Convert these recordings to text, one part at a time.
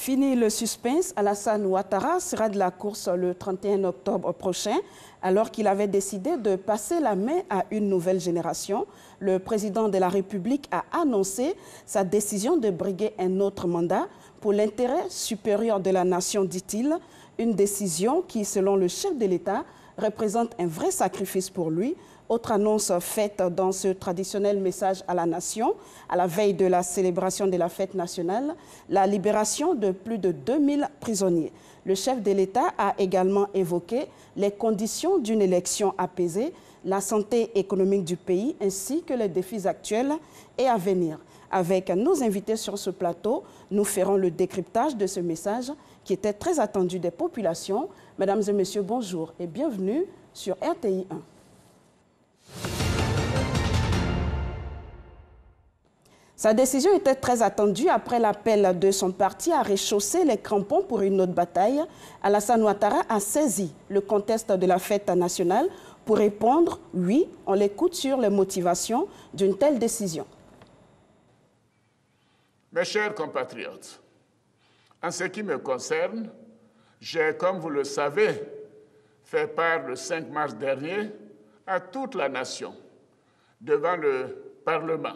Fini le suspense, Alassane Ouattara sera de la course le 31 octobre prochain. Alors qu'il avait décidé de passer la main à une nouvelle génération, le président de la République a annoncé sa décision de briguer un autre mandat pour l'intérêt supérieur de la nation, dit-il. Une décision qui, selon le chef de l'État, représente un vrai sacrifice pour lui. Autre annonce faite dans ce traditionnel message à la nation, à la veille de la célébration de la fête nationale, la libération de plus de 2000 prisonniers. Le chef de l'État a également évoqué les conditions d'une élection apaisée, la santé économique du pays ainsi que les défis actuels et à venir. Avec nos invités sur ce plateau, nous ferons le décryptage de ce message qui était très attendu des populations. Mesdames et messieurs, bonjour et bienvenue sur RTI 1. Sa décision était très attendue après l'appel de son parti à rechausser les crampons pour une autre bataille. Alassane Ouattara a saisi le contexte de la fête nationale pour répondre « oui ». On l'écoute sur les motivations d'une telle décision. Mes chers compatriotes, en ce qui me concerne, j'ai, comme vous le savez, fait part le 5 mars dernier à toute la nation, devant le Parlement,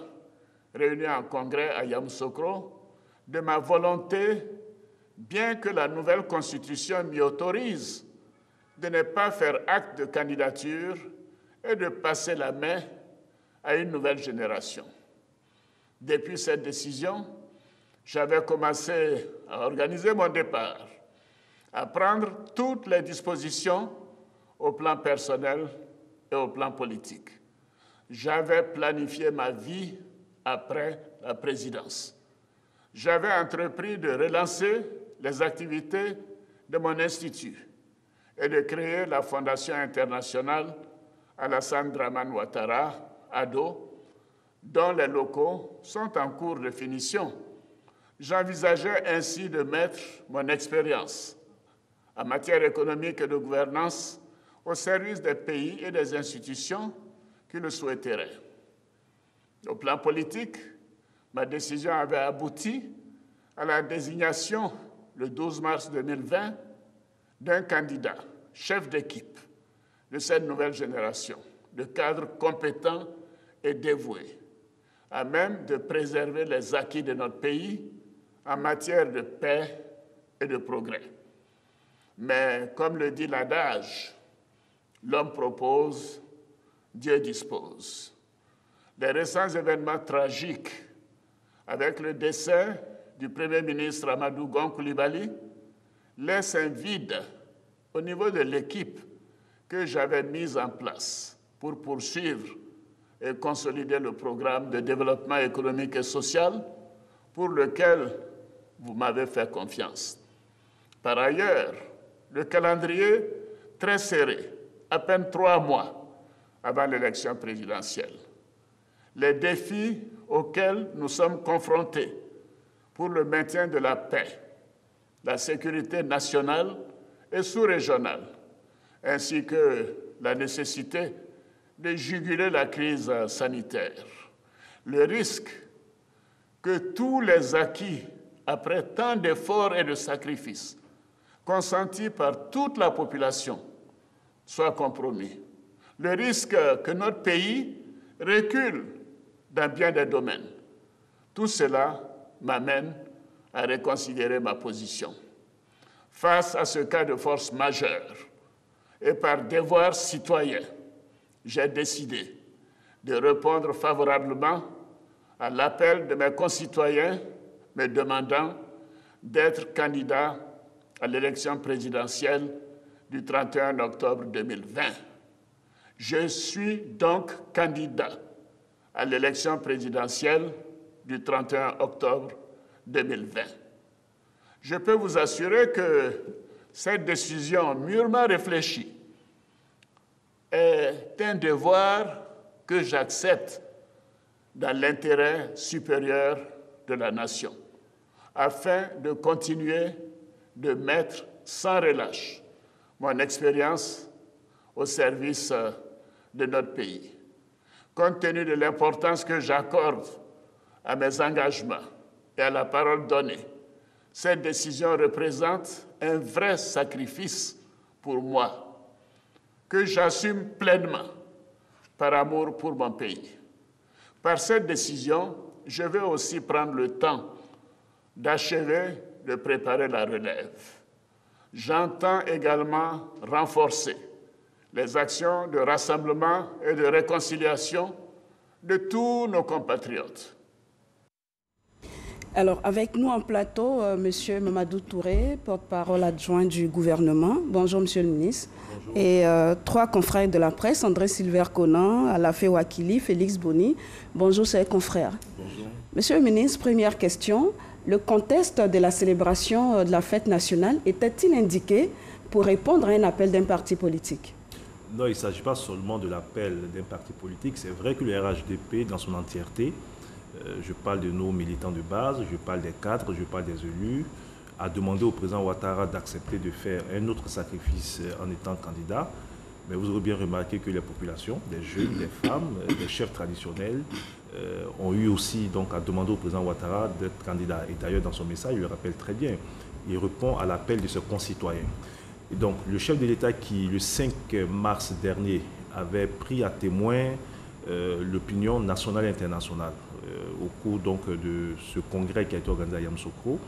réunis en congrès à Yamoussoukro, de ma volonté, bien que la nouvelle Constitution m'y autorise, de ne pas faire acte de candidature et de passer la main à une nouvelle génération. Depuis cette décision, j'avais commencé à organiser mon départ, à prendre toutes les dispositions au plan personnel et au plan politique. J'avais planifié ma vie après la présidence. J'avais entrepris de relancer les activités de mon institut et de créer la Fondation internationale Alassane Dramane Ouattara, ADO, dont les locaux sont en cours de finition. J'envisageais ainsi de mettre mon expérience en matière économique et de gouvernance au service des pays et des institutions qui le souhaiteraient. Au plan politique, ma décision avait abouti à la désignation, le 12 mars 2020, d'un candidat, chef d'équipe de cette nouvelle génération, de cadres compétents et dévoués, à même de préserver les acquis de notre pays en matière de paix et de progrès. Mais comme le dit l'adage, l'homme propose, Dieu dispose. Les récents événements tragiques avec le décès du Premier ministre Amadou Gon Coulibaly laissent un vide au niveau de l'équipe que j'avais mise en place pour poursuivre et consolider le programme de développement économique et social pour lequel vous m'avez fait confiance. Par ailleurs, le calendrier très serré, à peine 3 mois avant l'élection présidentielle. Les défis auxquels nous sommes confrontés pour le maintien de la paix, la sécurité nationale et sous-régionale, ainsi que la nécessité de juguler la crise sanitaire. Le risque que tous les acquis, après tant d'efforts et de sacrifices, consentis par toute la population, soient compromis. Le risque que notre pays recule dans bien des domaines. Tout cela m'amène à reconsidérer ma position. Face à ce cas de force majeure et par devoir citoyen, j'ai décidé de répondre favorablement à l'appel de mes concitoyens me demandant d'être candidat à l'élection présidentielle du 31 octobre 2020. Je suis donc candidat à l'élection présidentielle du 31 octobre 2020. Je peux vous assurer que cette décision mûrement réfléchie est un devoir que j'accepte dans l'intérêt supérieur de la nation, afin de continuer de mettre sans relâche mon expérience au service de notre pays. Compte tenu de l'importance que j'accorde à mes engagements et à la parole donnée, Cette décision représente un vrai sacrifice pour moi, que j'assume pleinement par amour pour mon pays. Par cette décision, je vais aussi prendre le temps d'achever de préparer la relève. J'entends également renforcer les actions de rassemblement et de réconciliation de tous nos compatriotes. Alors, avec nous en plateau, M. Mamadou Touré, porte-parole adjoint du gouvernement. Bonjour, Monsieur le ministre. Bonjour. Et trois confrères de la presse, André Silver-Conan, Alafé Wakili, Félix Boni. Bonjour, chers confrères. Bonjour. Monsieur le ministre, première question. Le contexte de la célébration de la fête nationale était-il indiqué pour répondre à un appel d'un parti politique? Non, il ne s'agit pas seulement de l'appel d'un parti politique. C'est vrai que le RHDP, dans son entièreté, je parle de nos militants de base, je parle des cadres, je parle des élus, a demandé au président Ouattara d'accepter de faire un autre sacrifice en étant candidat. Mais vous aurez bien remarqué que les populations, des jeunes, des femmes, des chefs traditionnels, ont eu aussi donc à demander au président Ouattara d'être candidat. Et d'ailleurs, dans son message, il le rappelle très bien, il répond à l'appel de ses concitoyens. Et donc, le chef de l'État qui, le 5 mars dernier, avait pris à témoin l'opinion nationale et internationale au cours donc, de ce congrès qui a été organisé à Yamoussoukro,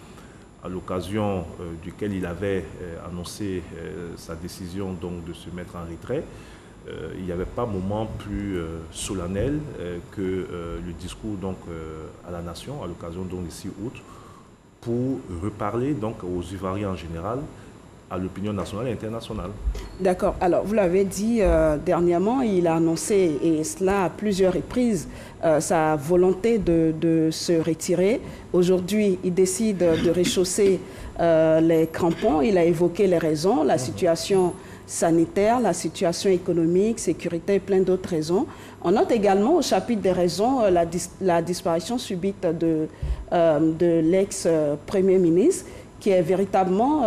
à l'occasion duquel il avait annoncé sa décision donc, de se mettre en retrait. Il n'y avait pas moment plus solennel que le discours donc, à la nation, à l'occasion du 6 août, pour reparler donc, aux Ivoiriens en général, à l'opinion nationale et internationale. D'accord. Alors, vous l'avez dit dernièrement, il a annoncé, et cela à plusieurs reprises, sa volonté de se retirer. Aujourd'hui, il décide de rechausser les crampons. Il a évoqué les raisons, la situation sanitaire, la situation économique, sécuritaire et plein d'autres raisons. On note également au chapitre des raisons la disparition subite de l'ex-premier ministre, qui est véritablement,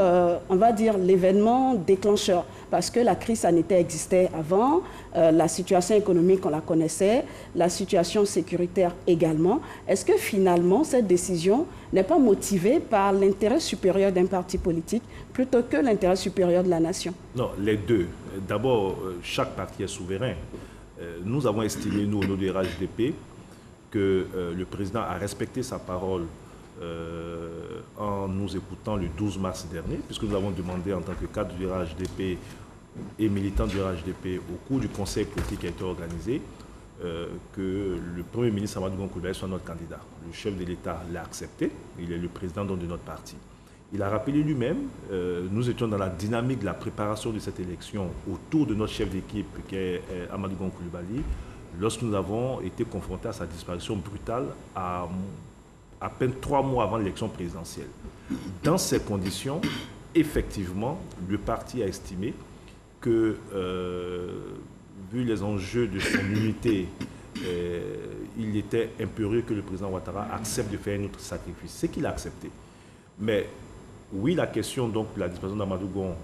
on va dire, l'événement déclencheur. Parce que la crise sanitaire existait avant, la situation économique, on la connaissait, la situation sécuritaire également. Est-ce que finalement, cette décision n'est pas motivée par l'intérêt supérieur d'un parti politique plutôt que l'intérêt supérieur de la nation? Non, les deux. D'abord, chaque parti est souverain. Nous avons estimé, nous, au nom du RHDP, que le président a respecté sa parole en nous écoutant le 12 mars dernier, puisque nous avons demandé en tant que cadre du RHDP et militant du RHDP au cours du conseil politique qui a été organisé que le Premier ministre Amadou Gon Coulibaly soit notre candidat. Le chef de l'État l'a accepté, il est le président de notre parti. Il a rappelé lui-même, nous étions dans la dynamique de la préparation de cette élection autour de notre chef d'équipe qui est Amadou Gon Coulibaly, lorsque nous avons été confrontés à sa disparition brutale à peine 3 mois avant l'élection présidentielle. Dans ces conditions, effectivement, le parti a estimé que, vu les enjeux de son unité, il était impérieux que le président Ouattara accepte de faire un autre sacrifice. C'est qu'il a accepté. Mais oui, la question donc, de la disparition d'Amadou Gon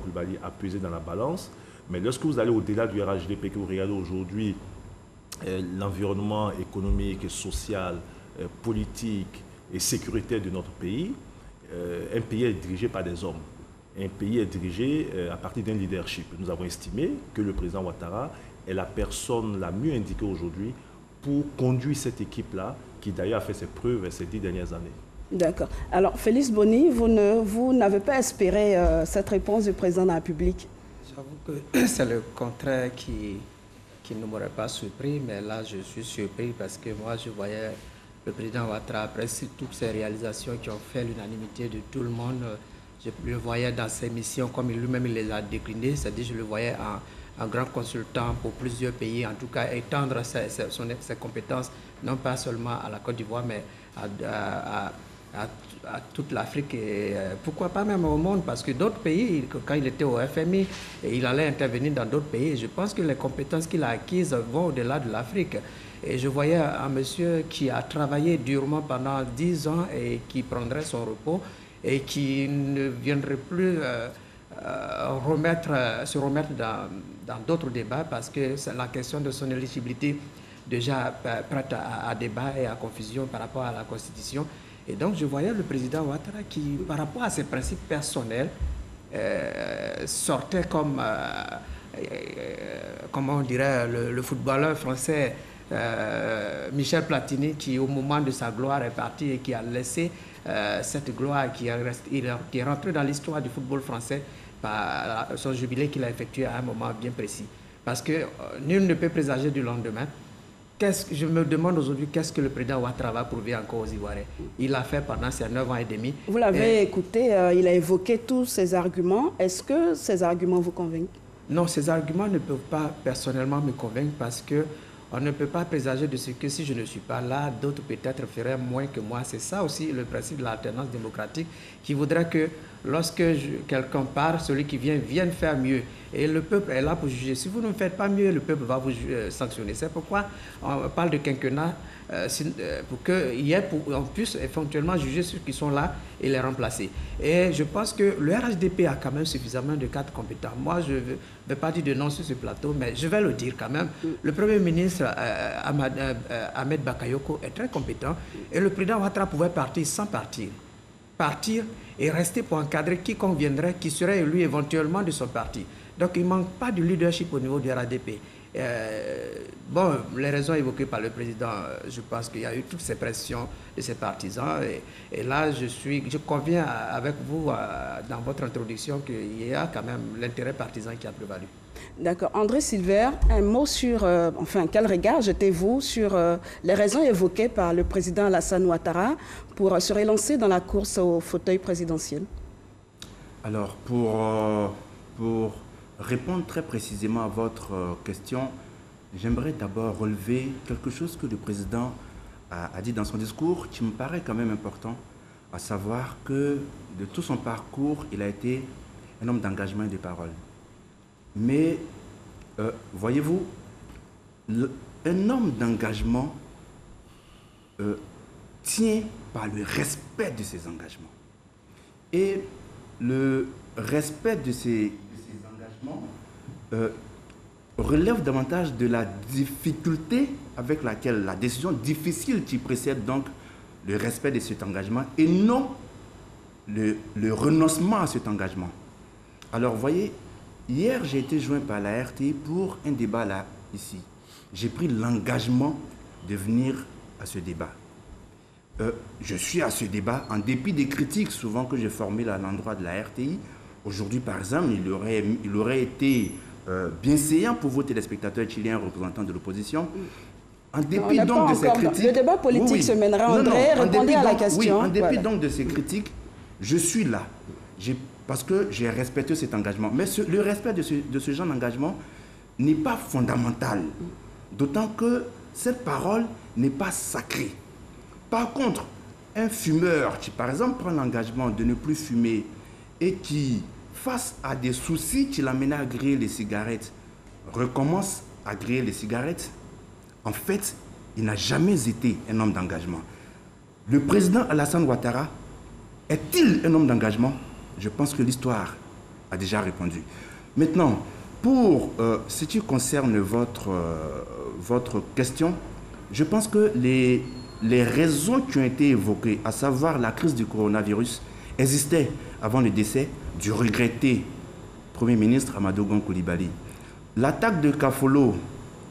Coulibaly a pesé dans la balance. Mais lorsque vous allez au-delà du RHDP, que vous regardez aujourd'hui l'environnement économique et social, politique et sécuritaire de notre pays, un pays est dirigé par des hommes. Un pays est dirigé à partir d'un leadership. Nous avons estimé que le président Ouattara est la personne la mieux indiquée aujourd'hui pour conduire cette équipe-là, qui d'ailleurs a fait ses preuves ces 10 dernières années. D'accord. Alors, Félix Boni, vous n'avez pas espéré cette réponse du président de la République? J'avoue que c'est le contraire qui ne m'aurait pas surpris, mais là, je suis surpris parce que moi, je voyais le président Ouattara, après toutes ces réalisations qui ont fait l'unanimité de tout le monde, je le voyais dans ses missions, comme lui-même il les a déclinées, c'est-à-dire je le voyais en grand consultant pour plusieurs pays, en tout cas étendre ses compétences, non pas seulement à la Côte d'Ivoire, mais à toute l'Afrique et pourquoi pas même au monde, parce que d'autres pays, quand il était au FMI, il allait intervenir dans d'autres pays. Je pense que les compétences qu'il a acquises vont au-delà de l'Afrique. Et je voyais un monsieur qui a travaillé durement pendant 10 ans et qui prendrait son repos et qui ne viendrait plus se remettre dans d'autres débats parce que c'est la question de son éligibilité déjà prête à débat et à confusion par rapport à la Constitution. Et donc, je voyais le président Ouattara qui, par rapport à ses principes personnels, sortait comme, comment on dirait, le footballeur français Michel Platini, qui au moment de sa gloire est parti et qui a laissé cette gloire, qui est rentré dans l'histoire du football français par son jubilé qu'il a effectué à un moment bien précis. Parce que nul ne peut présager du lendemain. Je me demande aujourd'hui qu'est-ce que le président Ouattara va prouver encore aux Ivoiriens. Il l'a fait pendant ces 9 ans et demi. Vous l'avez écouté, il a évoqué tous ces arguments. Est-ce que ces arguments vous convainquent? Non, ces arguments ne peuvent pas personnellement me convaincre parce que on ne peut pas présager de ce que si je ne suis pas là, d'autres peut-être feraient moins que moi. C'est ça aussi le principe de l'alternance démocratique qui voudrait que lorsque quelqu'un part, celui qui vienne faire mieux. Et le peuple est là pour juger. Si vous ne faites pas mieux, le peuple va vous sanctionner. C'est pourquoi on parle de quinquennat pour qu'on puisse éventuellement juger ceux qui sont là et les remplacer. Et je pense que le RHDP a quand même suffisamment de cadres compétents. Moi, je ne vais pas dire de non sur ce plateau, mais je vais le dire quand même. Le Premier ministre Ahmed Bakayoko est très compétent et le président Ouattara pouvait partir sans partir. Partir et rester pour encadrer quiconque viendrait, qui serait élu éventuellement de son parti. Donc il ne manque pas de leadership au niveau du RHDP. Bon, les raisons évoquées par le président, je pense qu'il y a eu toutes ces pressions de ses partisans. Et là, je conviens avec vous dans votre introduction qu'il y a quand même l'intérêt partisan qui a prévalu. D'accord. André Silver, un mot sur, quel regard jetez-vous sur les raisons évoquées par le président Alassane Ouattara pour se relancer dans la course au fauteuil présidentiel? Alors, pour répondre très précisément à votre question, j'aimerais d'abord relever quelque chose que le président a dit dans son discours qui me paraît quand même important, à savoir que de tout son parcours, il a été un homme d'engagement et de parole. Mais, voyez-vous, un homme d'engagement tient par le respect de ses engagements. Et le respect de ses engagements relève davantage de la difficulté avec laquelle, la décision difficile qui précède donc le respect de cet engagement et non le renoncement à cet engagement. Alors, voyez, hier, j'ai été joint par la RTI pour un débat là, ici. J'ai pris l'engagement de venir à ce débat. Je suis à ce débat en dépit des critiques souvent que j'ai formées à l'endroit de la RTI. Aujourd'hui, par exemple, il aurait été bienséant pour vos téléspectateurs chiliens représentants de l'opposition. En dépit donc de ces critiques... Le débat politique se mènera, André, répondez à la question. Oui, en dépit donc de ces critiques, je suis là. Parce que j'ai respecté cet engagement. Mais le respect de ce genre d'engagement n'est pas fondamental. D'autant que cette parole n'est pas sacrée. Par contre, un fumeur qui, par exemple, prend l'engagement de ne plus fumer et qui, face à des soucis qui l'amènent à griller les cigarettes, recommence à griller les cigarettes, en fait, il n'a jamais été un homme d'engagement. Le président Alassane Ouattara est-il un homme d'engagement? Je pense que l'histoire a déjà répondu. Maintenant, pour ce qui concerne votre question, je pense que les raisons qui ont été évoquées, à savoir la crise du coronavirus, existaient avant le décès du regretté Premier ministre Amadou Gon Coulibaly. L'attaque de Kafolo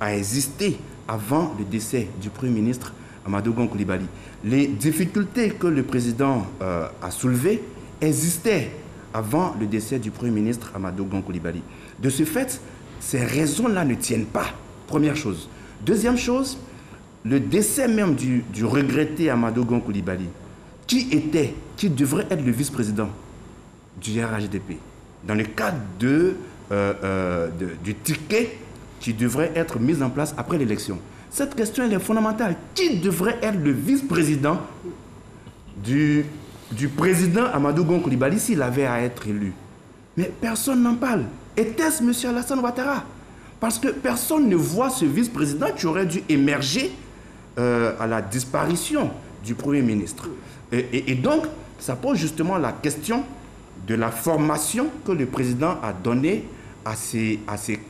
a existé avant le décès du Premier ministre Amadou Gon Coulibaly. Les difficultés que le président a soulevées existaient avant le décès du Premier ministre Amadou Gon Coulibaly. De ce fait, ces raisons-là ne tiennent pas, première chose. Deuxième chose, le décès même du regretté Amadou Gon Coulibaly, qui devrait être le vice-président du RHDP, dans le cadre du ticket qui devrait être mis en place après l'élection. Cette question elle est fondamentale. Qui devrait être le vice-président du président Amadou Gon Coulibaly s'il avait à être élu? Mais personne n'en parle. Était-ce M. Alassane Ouattara? Parce que personne ne voit ce vice-président qui aurait dû émerger à la disparition du Premier ministre. Et donc, ça pose justement la question de la formation que le président a donnée à ses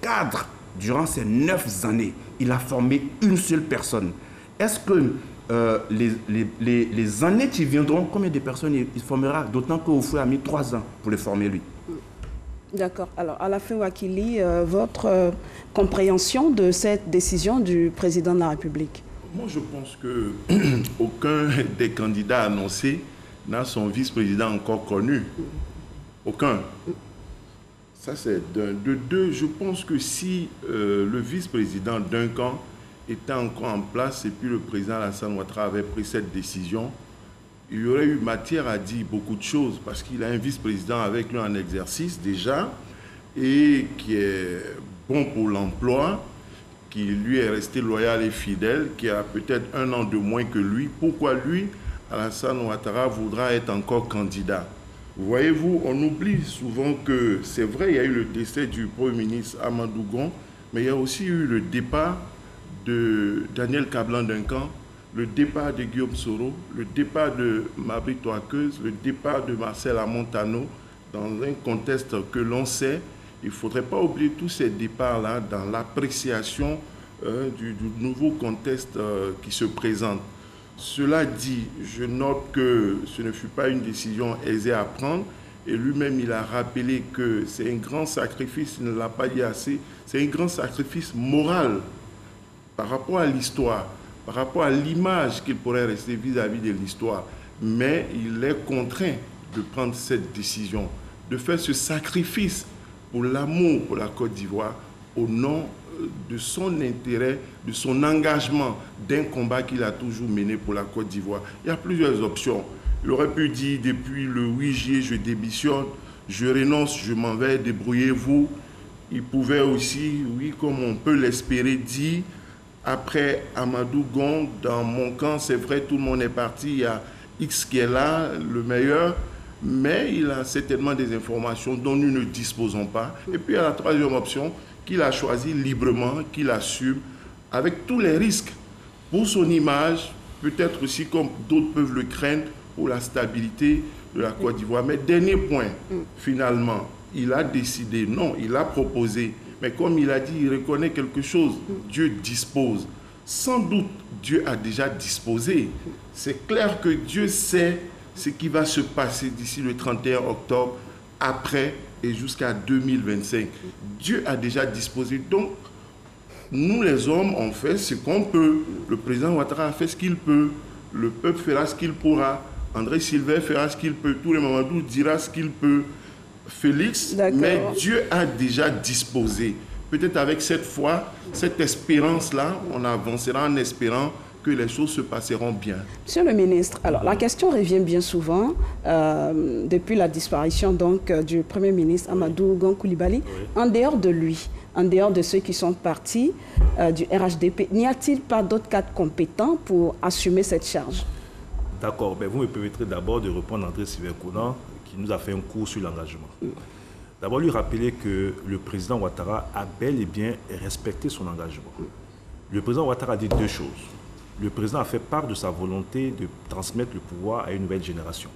cadres durant ces 9 années. Il a formé une seule personne. Est-ce que les années qui viendront, combien de personnes il formera, d'autant qu'Oufoué a mis 3 ans pour les former lui. D'accord. Alors, Alafin Wakili, votre compréhension de cette décision du président de la République? Moi, je pense qu'aucun des candidats annoncés n'a son vice-président encore connu. Aucun. Ça, c'est d'un. De deux, je pense que si le vice-président d'un camp était encore en place et puis le président Alassane Ouattara avait pris cette décision, il y aurait eu matière à dire beaucoup de choses parce qu'il a un vice-président avec lui en exercice déjà et qui est bon pour l'emploi, qui lui est resté loyal et fidèle, qui a peut-être 1 an de moins que lui. Pourquoi lui, Alassane Ouattara, voudra être encore candidat? Voyez-vous, on oublie souvent que c'est vrai, il y a eu le décès du Premier ministre Amadou Gon, mais il y a aussi eu le départ de Daniel Kablan-Duncan, le départ de Guillaume Soro, le départ de Mabri Touakeuse, le départ de Marcel Amontano, dans un contexte que l'on sait. Il ne faudrait pas oublier tous ces départs-là dans l'appréciation du nouveau contexte qui se présente. Cela dit, je note que ce ne fut pas une décision aisée à prendre et lui-même il a rappelé que c'est un grand sacrifice, il ne l'a pas dit assez, c'est un grand sacrifice moral par rapport à l'histoire, par rapport à l'image qu'il pourrait rester vis-à-vis de l'histoire. Mais il est contraint de prendre cette décision, de faire ce sacrifice pour l'amour pour la Côte d'Ivoire au nom de son intérêt, de son engagement d'un combat qu'il a toujours mené pour la Côte d'Ivoire. Il y a plusieurs options. Il aurait pu dire depuis le 8 juillet, je démissionne, je renonce, je m'en vais, débrouillez-vous. Il pouvait aussi, oui, comme on peut l'espérer, dire après Amadou Gon, dans mon camp, c'est vrai, tout le monde est parti, il y a X qui est là, le meilleur, mais il a certainement des informations dont nous ne disposons pas. Et puis il y a la troisième option, qu'il a choisi librement, qu'il assume, avec tous les risques pour son image, peut-être aussi comme d'autres peuvent le craindre, pour la stabilité de la Côte d'Ivoire. Mais dernier point, finalement, il a décidé, non, il a proposé, mais comme il a dit, il reconnaît quelque chose, Dieu dispose. Sans doute, Dieu a déjà disposé. C'est clair que Dieu sait ce qui va se passer d'ici le 31 octobre, après et jusqu'à 2025. Dieu a déjà disposé. Donc, nous les hommes, on fait ce qu'on peut. Le président Ouattara a fait ce qu'il peut. Le peuple fera ce qu'il pourra. André Sylvain fera ce qu'il peut. Tous les Mamadou dira ce qu'il peut. Félix, mais Dieu a déjà disposé. Peut-être avec cette foi, cette espérance-là, on avancera en espérant que les choses se passeront bien. Monsieur le ministre, alors la question revient bien souvent depuis la disparition donc du Premier ministre Amadou Gon Coulibaly. En dehors de lui, en dehors de ceux qui sont partis du RHDP, n'y a-t-il pas d'autres cadres compétents pour assumer cette charge? D'accord, ben vous me permettrez d'abord de répondre à André Sylvain Conan, qui nous a fait un cours sur l'engagement. D'abord, lui rappeler que le président Ouattara a bel et bien respecté son engagement. Le président Ouattara a dit 2 choses. Le président a fait part de sa volonté de transmettre le pouvoir à une nouvelle génération.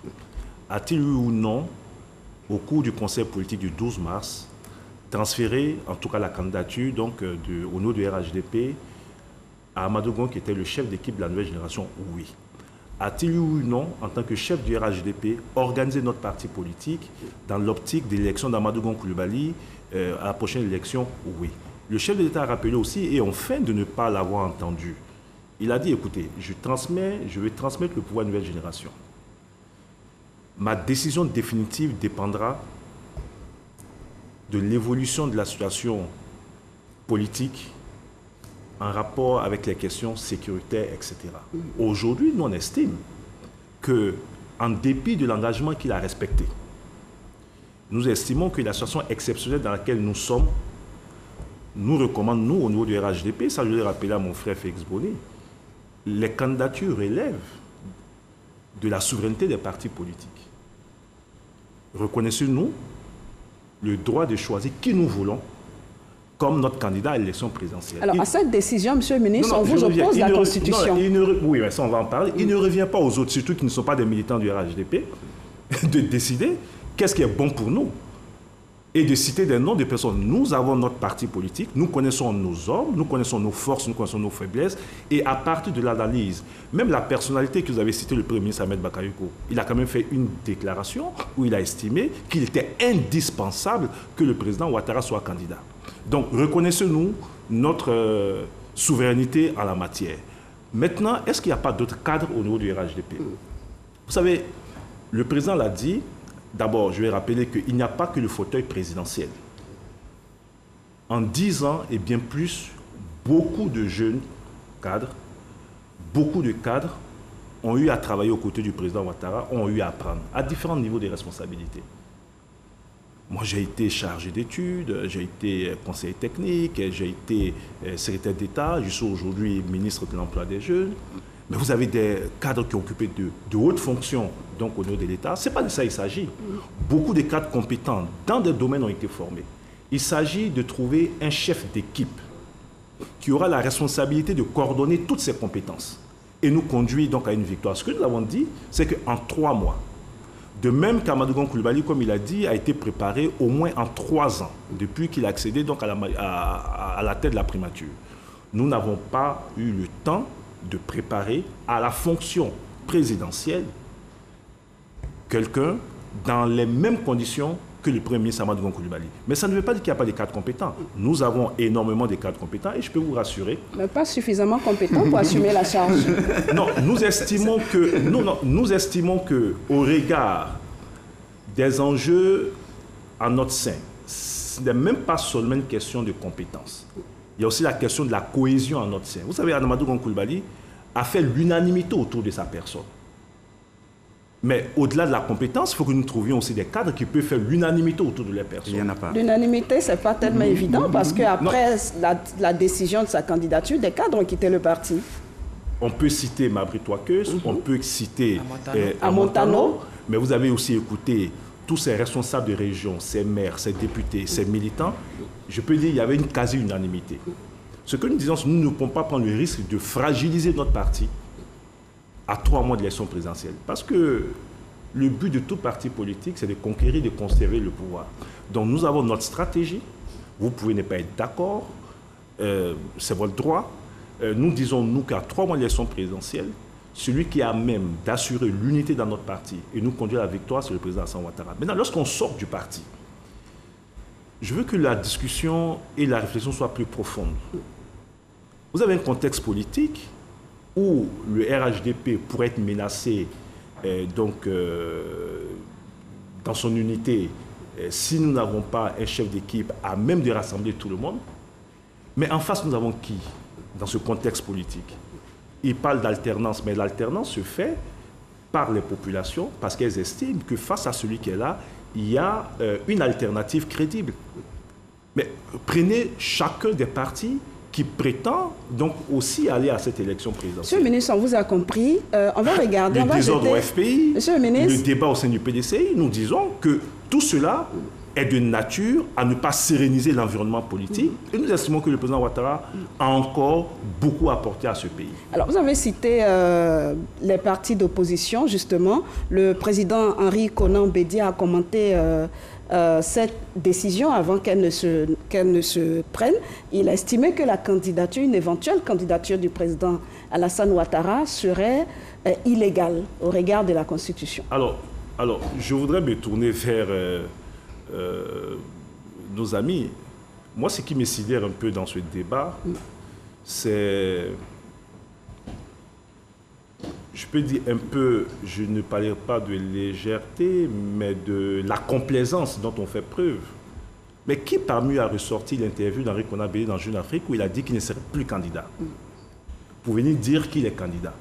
A-t-il eu ou non, au cours du conseil politique du 12 mars, transféré, en tout cas la candidature, donc, au nom du RHDP, à Amadou Gon, qui était le chef d'équipe de la nouvelle génération? Oui. A-t-il eu ou non, en tant que chef du RHDP, organisé notre parti politique dans l'optique de l'élection d'Amadou Gon Coulibaly à la prochaine élection? Oui. Le chef de l'État a rappelé aussi, et on feint de ne pas l'avoir entendu, il a dit, écoutez, je vais transmettre le pouvoir à une nouvelle génération. Ma décision définitive dépendra de l'évolution de la situation politique en rapport avec les questions sécuritaires, etc. Aujourd'hui, nous, on estime qu'en dépit de l'engagement qu'il a respecté, nous estimons que la situation exceptionnelle dans laquelle nous sommes nous recommande, nous, au niveau du RHDP, ça je l'ai rappelé à mon frère Félix Bonnet, les candidatures relèvent de la souveraineté des partis politiques. Reconnaissez-nous le droit de choisir qui nous voulons comme notre candidat à l'élection présidentielle. Alors, à cette décision, monsieur le ministre, on vous oppose la Constitution. Oui, mais ça, on va en parler. Il ne revient pas aux autres, surtout qui ne sont pas des militants du RHDP, de décider qu'est-ce qui est bon pour nous. et de citer des noms de personnes. Nous avons notre parti politique, nous connaissons nos hommes, nous connaissons nos forces, nous connaissons nos faiblesses, et à partir de l'analyse, même la personnalité que vous avez citée, le Premier ministre Ahmed Bakayoko, il a quand même fait une déclaration où il a estimé qu'il était indispensable que le président Ouattara soit candidat. Donc, reconnaissez-nous notre souveraineté en la matière. Maintenant, est-ce qu'il n'y a pas d'autres cadres au niveau du RHDP? Vous savez, le président l'a dit. D'abord, je vais rappeler qu'il n'y a pas que le fauteuil présidentiel. En 10 ans et bien plus, beaucoup de jeunes cadres, beaucoup de cadres ont eu à travailler aux côtés du président Ouattara, ont eu à apprendre à différents niveaux de responsabilités. Moi, j'ai été chargé d'études, j'ai été conseiller technique, j'ai été secrétaire d'État, je suis aujourd'hui ministre de l'Emploi des Jeunes. Mais vous avez des cadres qui ont occupé de hautes fonctions donc, au niveau de l'État. Ce n'est pas de ça qu'il s'agit. Beaucoup de cadres compétents dans des domaines ont été formés. Il s'agit de trouver un chef d'équipe qui aura la responsabilité de coordonner toutes ces compétences et nous conduire donc à une victoire. Ce que nous avons dit, c'est qu'en 3 mois, de même qu'Amadou Gon Coulibaly, comme il a dit, a été préparé au moins en 3 ans, depuis qu'il a accédé donc à la tête de la primature. Nous n'avons pas eu le temps de préparer à la fonction présidentielle quelqu'un dans les mêmes conditions que le Premier ministre Amadou Gon Coulibaly. Mais ça ne veut pas dire qu'il n'y a pas de cadres compétents. Nous avons énormément de cadres compétents et je peux vous rassurer. Mais pas suffisamment compétents pour assumer la charge. Non, nous estimons que au regard des enjeux à notre sein, ce n'est même pas seulement une question de compétences. Il y a aussi la question de la cohésion en notre sein. Vous savez, Amadou Gon Coulibaly a fait l'unanimité autour de sa personne. Mais au-delà de la compétence, il faut que nous trouvions aussi des cadres qui peuvent faire l'unanimité autour de leur personne. Il n'y en a pas. L'unanimité, ce n'est pas tellement évident parce qu'après la décision de sa candidature, des cadres ont quitté le parti. On peut citer Mabry Touakeus, on peut citer Amontano, mais vous avez aussi écouté tous ces responsables de région, ces maires, ces députés, ces militants. Je peux dire qu'il y avait une quasi-unanimité. Ce que nous disons, c'est que nous ne pouvons pas prendre le risque de fragiliser notre parti à 3 mois de l'élection présidentielle. Parce que le but de tout parti politique, c'est de conquérir et de conserver le pouvoir. Donc nous avons notre stratégie. Vous pouvez ne pas être d'accord. C'est votre droit. Nous disons, nous, qu'à 3 mois de l'élection présidentielle, celui qui a même d'assurer l'unité dans notre parti et nous conduire à la victoire, c'est le président Alassane Ouattara. Maintenant, lorsqu'on sort du parti, je veux que la discussion et la réflexion soient plus profondes. Vous avez un contexte politique où le RHDP pourrait être menacé dans son unité si nous n'avons pas un chef d'équipe à même de rassembler tout le monde. Mais en face, nous avons qui dans ce contexte politique? Il parle d'alternance, mais l'alternance se fait par les populations parce qu'elles estiment que face à celui qui est là, il y a une alternative crédible. Mais prenez chacun des partis qui prétend donc aussi aller à cette élection présidentielle. Monsieur le ministre, on vous a compris. On va regarder. Le désordre au FPI, Monsieur le ministre, le débat au sein du PDCI, nous disons que tout cela est de nature à ne pas séréniser l'environnement politique. Et nous estimons que le président Ouattara a encore beaucoup à apporter à ce pays. Alors, vous avez cité les partis d'opposition, justement. Le président Henri Konan Bédié a commenté cette décision avant qu'elle ne se prenne. Il a estimé que la candidature, une éventuelle candidature du président Alassane Ouattara serait illégale au regard de la Constitution. Alors, je voudrais me tourner vers nos amis. Moi, ce qui me sidère un peu dans ce débat, c'est, je peux dire un peu, je ne parlerai pas de légèreté, mais de la complaisance dont on fait preuve. Mais qui parmi eux a ressorti l'interview d'Henri Konan Bédié dans Jeune Afrique où il a dit qu'il ne serait plus candidat pour venir dire qu'il est candidat?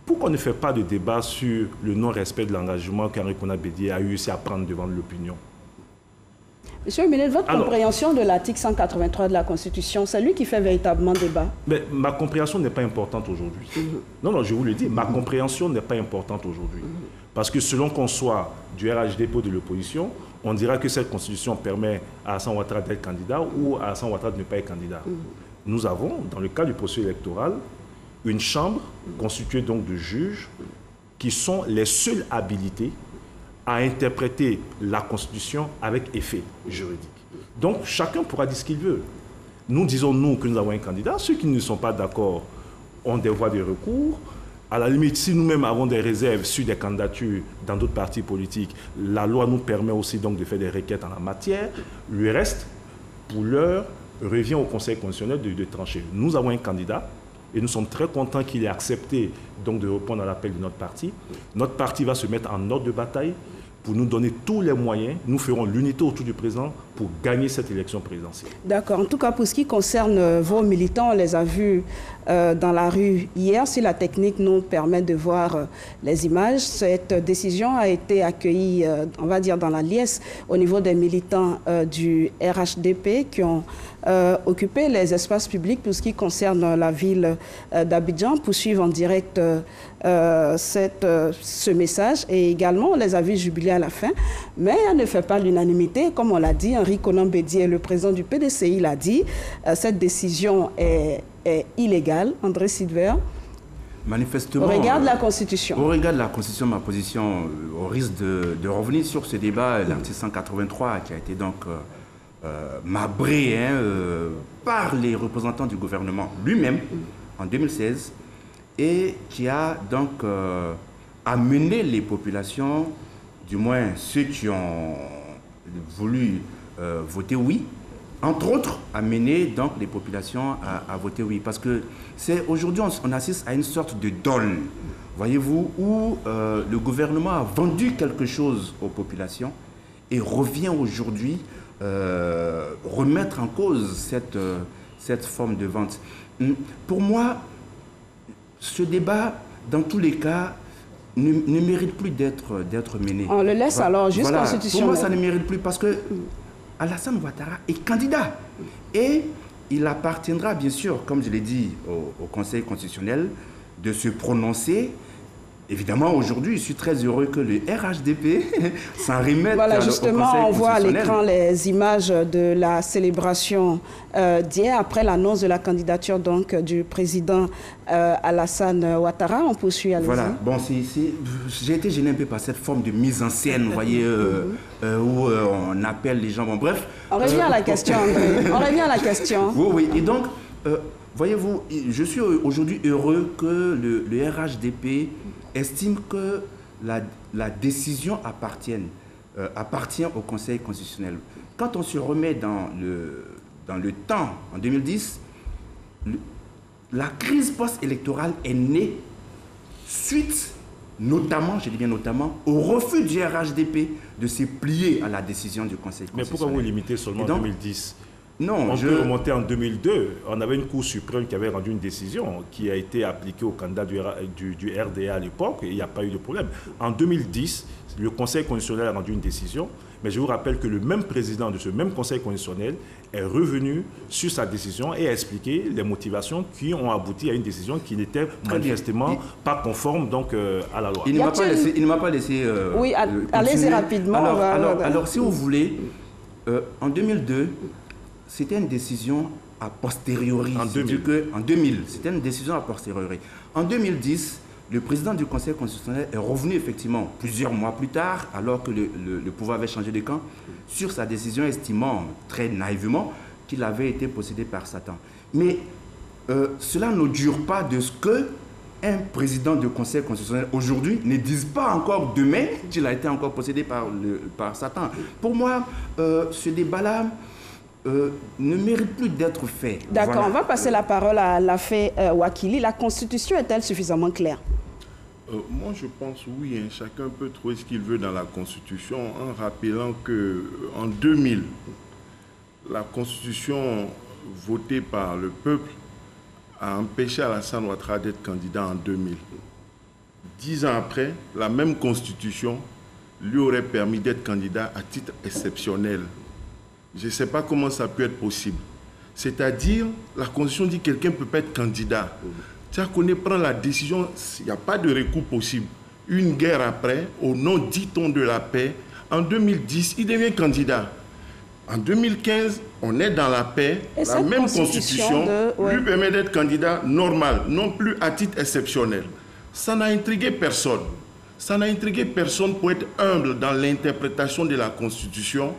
Pourquoi on ne fait pas de débat sur le non-respect de l'engagement qu'Henri Konan Bédié a eu aussi à prendre devant l'opinion? Monsieur le ministre, votre compréhension de l'article 183 de la Constitution, c'est lui qui fait véritablement débat. Mais ma compréhension n'est pas importante aujourd'hui. Non, je vous le dis, ma compréhension n'est pas importante aujourd'hui. Parce que selon qu'on soit du RHDP ou de l'opposition, on dira que cette Constitution permet à Alassane Ouattara d'être candidat ou à Alassane Ouattara de ne pas être candidat. Nous avons, dans le cas du processus électoral, une chambre constituée donc de juges qui sont les seuls habilités à interpréter la Constitution avec effet juridique. Donc, chacun pourra dire ce qu'il veut. Nous disons, nous, que nous avons un candidat. Ceux qui ne sont pas d'accord ont des voies de recours. À la limite, si nous-mêmes avons des réserves sur des candidatures dans d'autres partis politiques, la loi nous permet aussi donc de faire des requêtes en la matière. Le reste, pour l'heure, revient au Conseil constitutionnel de trancher. Nous avons un candidat et nous sommes très contents qu'il ait accepté donc de répondre à l'appel de notre parti. Notre parti va se mettre en ordre de bataille pour nous donner tous les moyens. Nous ferons l'unité autour du président pour gagner cette élection présidentielle. D'accord. En tout cas, pour ce qui concerne vos militants, on les a vus dans la rue hier. Si la technique nous permet de voir les images, cette décision a été accueillie, on va dire, dans la liesse au niveau des militants du RHDP qui ont occupé les espaces publics pour ce qui concerne la ville d'Abidjan pour suivre en direct ce message. Et également, on les a vus jubiler à la fin. Mais elle ne fait pas l'unanimité. Comme on l'a dit, Henri Konan Bédié, le président du PDCI, l'a dit. Cette décision est illégale. André Silver. Manifestement, au regard de la Constitution. Au regard de la Constitution, ma position, au risque de revenir sur ce débat, l'article 183 qui a été donc mabré par les représentants du gouvernement lui-même en 2016 et qui a donc amené les populations, du moins ceux qui ont voulu voter oui, entre autres, amener donc les populations à voter oui. Parce que aujourd'hui, on assiste à une sorte de dol, voyez-vous, où le gouvernement a vendu quelque chose aux populations et revient aujourd'hui remettre en cause cette forme de vente. Pour moi, ce débat, dans tous les cas, ne mérite plus d'être mené. On le laisse alors juste constitutionnel. Pour moi, ça ne mérite plus parce que Alassane Ouattara est candidat. Et il appartiendra, bien sûr, comme je l'ai dit, au Conseil constitutionnel, de se prononcer. Évidemment, aujourd'hui, je suis très heureux que le RHDP s'en remette voilà, au Conseil justement, constitutionnel. on voit à l'écran les images de la célébration d'hier, après l'annonce de la candidature donc, du président Alassane Ouattara. On poursuit, allez-y. Voilà, bon, j'ai été gêné un peu par cette forme de mise en scène, vous voyez, où on appelle les gens. Bon, bref. On revient à la question, André. On revient à la question. Oui, oui. Et donc, voyez-vous, je suis aujourd'hui heureux que le RHDP estime que la décision appartient au Conseil constitutionnel. Quand on se remet dans le temps, en 2010, la crise post-électorale est née suite, notamment, je dis bien notamment, au refus du RHDP de se plier à la décision du Conseil constitutionnel. Mais pourquoi vous limitez seulement en 2010 ? Non, on peut remonter en 2002. On avait une Cour suprême qui avait rendu une décision qui a été appliquée au candidat du RDA à l'époque et il n'y a pas eu de problème. En 2010, le Conseil constitutionnel a rendu une décision, mais je vous rappelle que le même président de ce même Conseil constitutionnel est revenu sur sa décision et a expliqué les motivations qui ont abouti à une décision qui n'était manifestement pas conforme donc, à la loi. Il ne m'a pas laissé oui, allez-y rapidement. Alors, si vous voulez, en 2002, c'était une décision a posteriori. En 2000. En 2000, c'était une décision a posteriori. En 2010, le président du Conseil constitutionnel est revenu effectivement plusieurs mois plus tard, alors que le pouvoir avait changé de camp, sur sa décision, estimant très naïvement qu'il avait été possédé par Satan. Mais cela n'augure pas de ce que un président du Conseil constitutionnel aujourd'hui ne dise pas encore demain qu'il a été encore possédé par Satan. Pour moi, ce débat-là ne mérite plus d'être fait. D'accord, voilà. On va passer la parole à Lafay Wakili. La Constitution est-elle suffisamment claire? Moi, je pense oui. Chacun peut trouver ce qu'il veut dans la Constitution en rappelant qu'en 2000, la Constitution votée par le peuple a empêché Alassane Ouattara d'être candidat en 2000. 10 ans après, la même Constitution lui aurait permis d'être candidat à titre exceptionnel. Je ne sais pas comment ça peut être possible. C'est-à-dire, la Constitution dit que quelqu'un ne peut pas être candidat. Tiakoné prend la décision, il n'y a pas de recours possible. Une guerre après, au nom, dit-on, de la paix, en 2010, il devient candidat. En 2015, on est dans la paix. Et la même Constitution lui permet d'être candidat normal, non plus à titre exceptionnel. Ça n'a intrigué personne. Ça n'a intrigué personne pour être humble dans l'interprétation de la Constitution.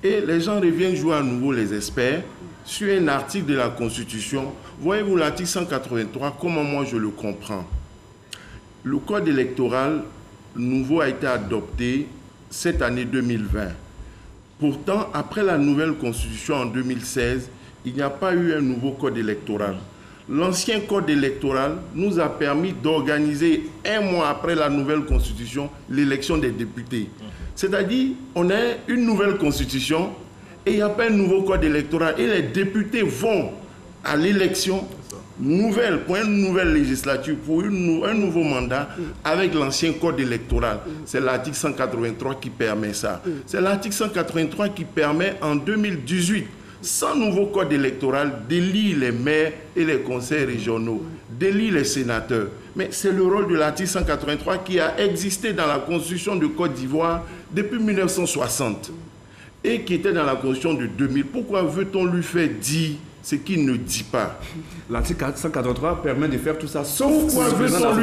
Et les gens reviennent jouer à nouveau les experts sur un article de la Constitution. Voyez-vous l'article 183, comment moi je le comprends. Le code électoral nouveau a été adopté cette année 2020. Pourtant, après la nouvelle Constitution en 2016, il n'y a pas eu un nouveau code électoral. L'ancien code électoral nous a permis d'organiser un mois après la nouvelle Constitution l'élection des députés. C'est-à-dire, on a une nouvelle Constitution et il n'y a pas un nouveau code électoral. Et les députés vont à l'élection nouvelle, pour une nouvelle législature, pour un nouveau mandat avec l'ancien code électoral. C'est l'article 183 qui permet ça. C'est l'article 183 qui permet en 2018, sans nouveau code électoral, d'élire les maires et les conseils régionaux, d'élire les sénateurs. Mais c'est le rôle de l'article 183 qui a existé dans la Constitution de Côte d'Ivoire depuis 1960 et qui était dans la Constitution de 2000. Pourquoi veut-on lui faire dire ce qu'il ne dit pas? L'article 183 permet de faire tout ça, sauf... Pourquoi veut-on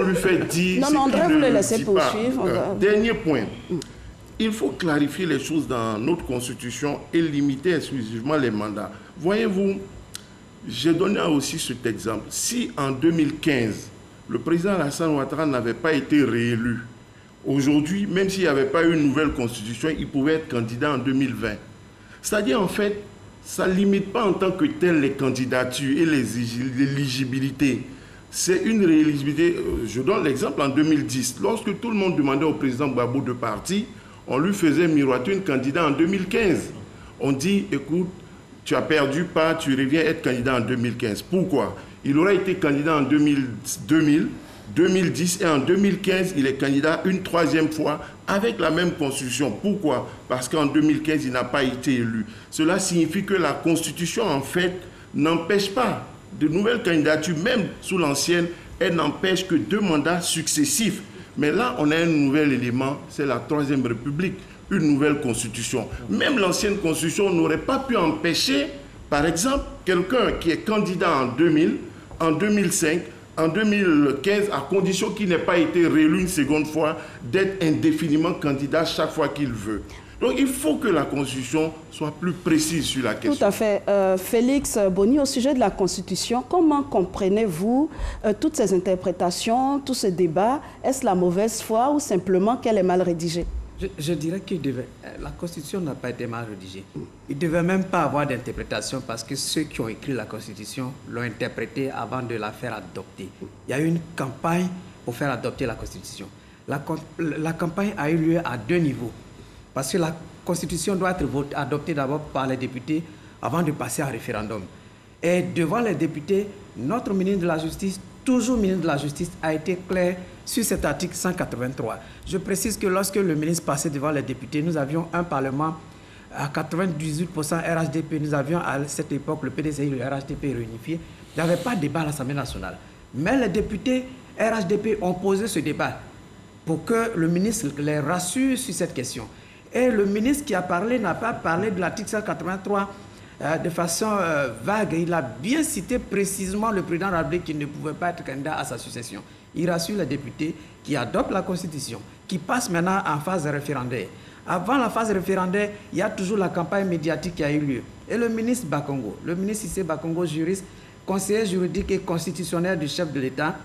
lui faire dire Non, mais André, vous le laissez poursuivre. Dernier point. Il faut clarifier les choses dans notre Constitution et limiter exclusivement les mandats. Voyez-vous, j'ai donné aussi cet exemple. Si en 2015, le président Alassane Ouattara n'avait pas été réélu, aujourd'hui, même s'il n'y avait pas eu une nouvelle Constitution, il pouvait être candidat en 2020. C'est-à-dire, en fait, ça ne limite pas en tant que tel les candidatures et les éligibilités. C'est une rééligibilité. Je donne l'exemple en 2010. Lorsque tout le monde demandait au président Gbagbo de partir, on lui faisait miroiter une candidat en 2015. On dit, écoute, tu as perdu pas, tu reviens être candidat en 2015. Pourquoi? Il aurait été candidat en 2000, 2010 et en 2015, il est candidat une troisième fois avec la même constitution. Pourquoi? Parce qu'en 2015, il n'a pas été élu. Cela signifie que la constitution, en fait, n'empêche pas de nouvelles candidatures, même sous l'ancienne, elle n'empêche que 2 mandats successifs. Mais là, on a un nouvel élément, c'est la Troisième République, une nouvelle constitution. Même l'ancienne constitution n'aurait pas pu empêcher, par exemple, quelqu'un qui est candidat en 2000, en 2005, en 2015, à condition qu'il n'ait pas été réélu une seconde fois, d'être indéfiniment candidat chaque fois qu'il veut. Donc il faut que la Constitution soit plus précise sur la question. Tout à fait. Félix Boni, au sujet de la Constitution, comment comprenez-vous toutes ces interprétations, tous ces débats? Est-ce la mauvaise foi ou simplement qu'elle est mal rédigée? Je dirais que la Constitution n'a pas été mal rédigée. Il ne devait même pas avoir d'interprétation parce que ceux qui ont écrit la Constitution l'ont interprétée avant de la faire adopter. Il y a eu une campagne pour faire adopter la Constitution. La campagne a eu lieu à 2 niveaux. Parce que la Constitution doit être adoptée d'abord par les députés avant de passer à référendum. Et devant les députés, notre ministre de la Justice, toujours ministre de la Justice, a été clair sur cet article 183. Je précise que lorsque le ministre passait devant les députés, nous avions un Parlement à 98% RHDP. Nous avions à cette époque le PDCI et le RHDP réunifiés. Il n'y avait pas de débat à l'Assemblée nationale. Mais les députés RHDP ont posé ce débat pour que le ministre les rassure sur cette question. Et le ministre qui a parlé n'a pas parlé de l'article 183 de façon vague. Il a bien cité précisément le président de la République qui ne pouvait pas être candidat à sa succession. Il rassure les députés qui adoptent la Constitution, qui passent maintenant en phase référendaire. Avant la phase référendaire, il y a toujours la campagne médiatique qui a eu lieu. Et le ministre Bakongo, le ministre Issé Bakongo, juriste, conseiller juridique et constitutionnel du chef de l'État,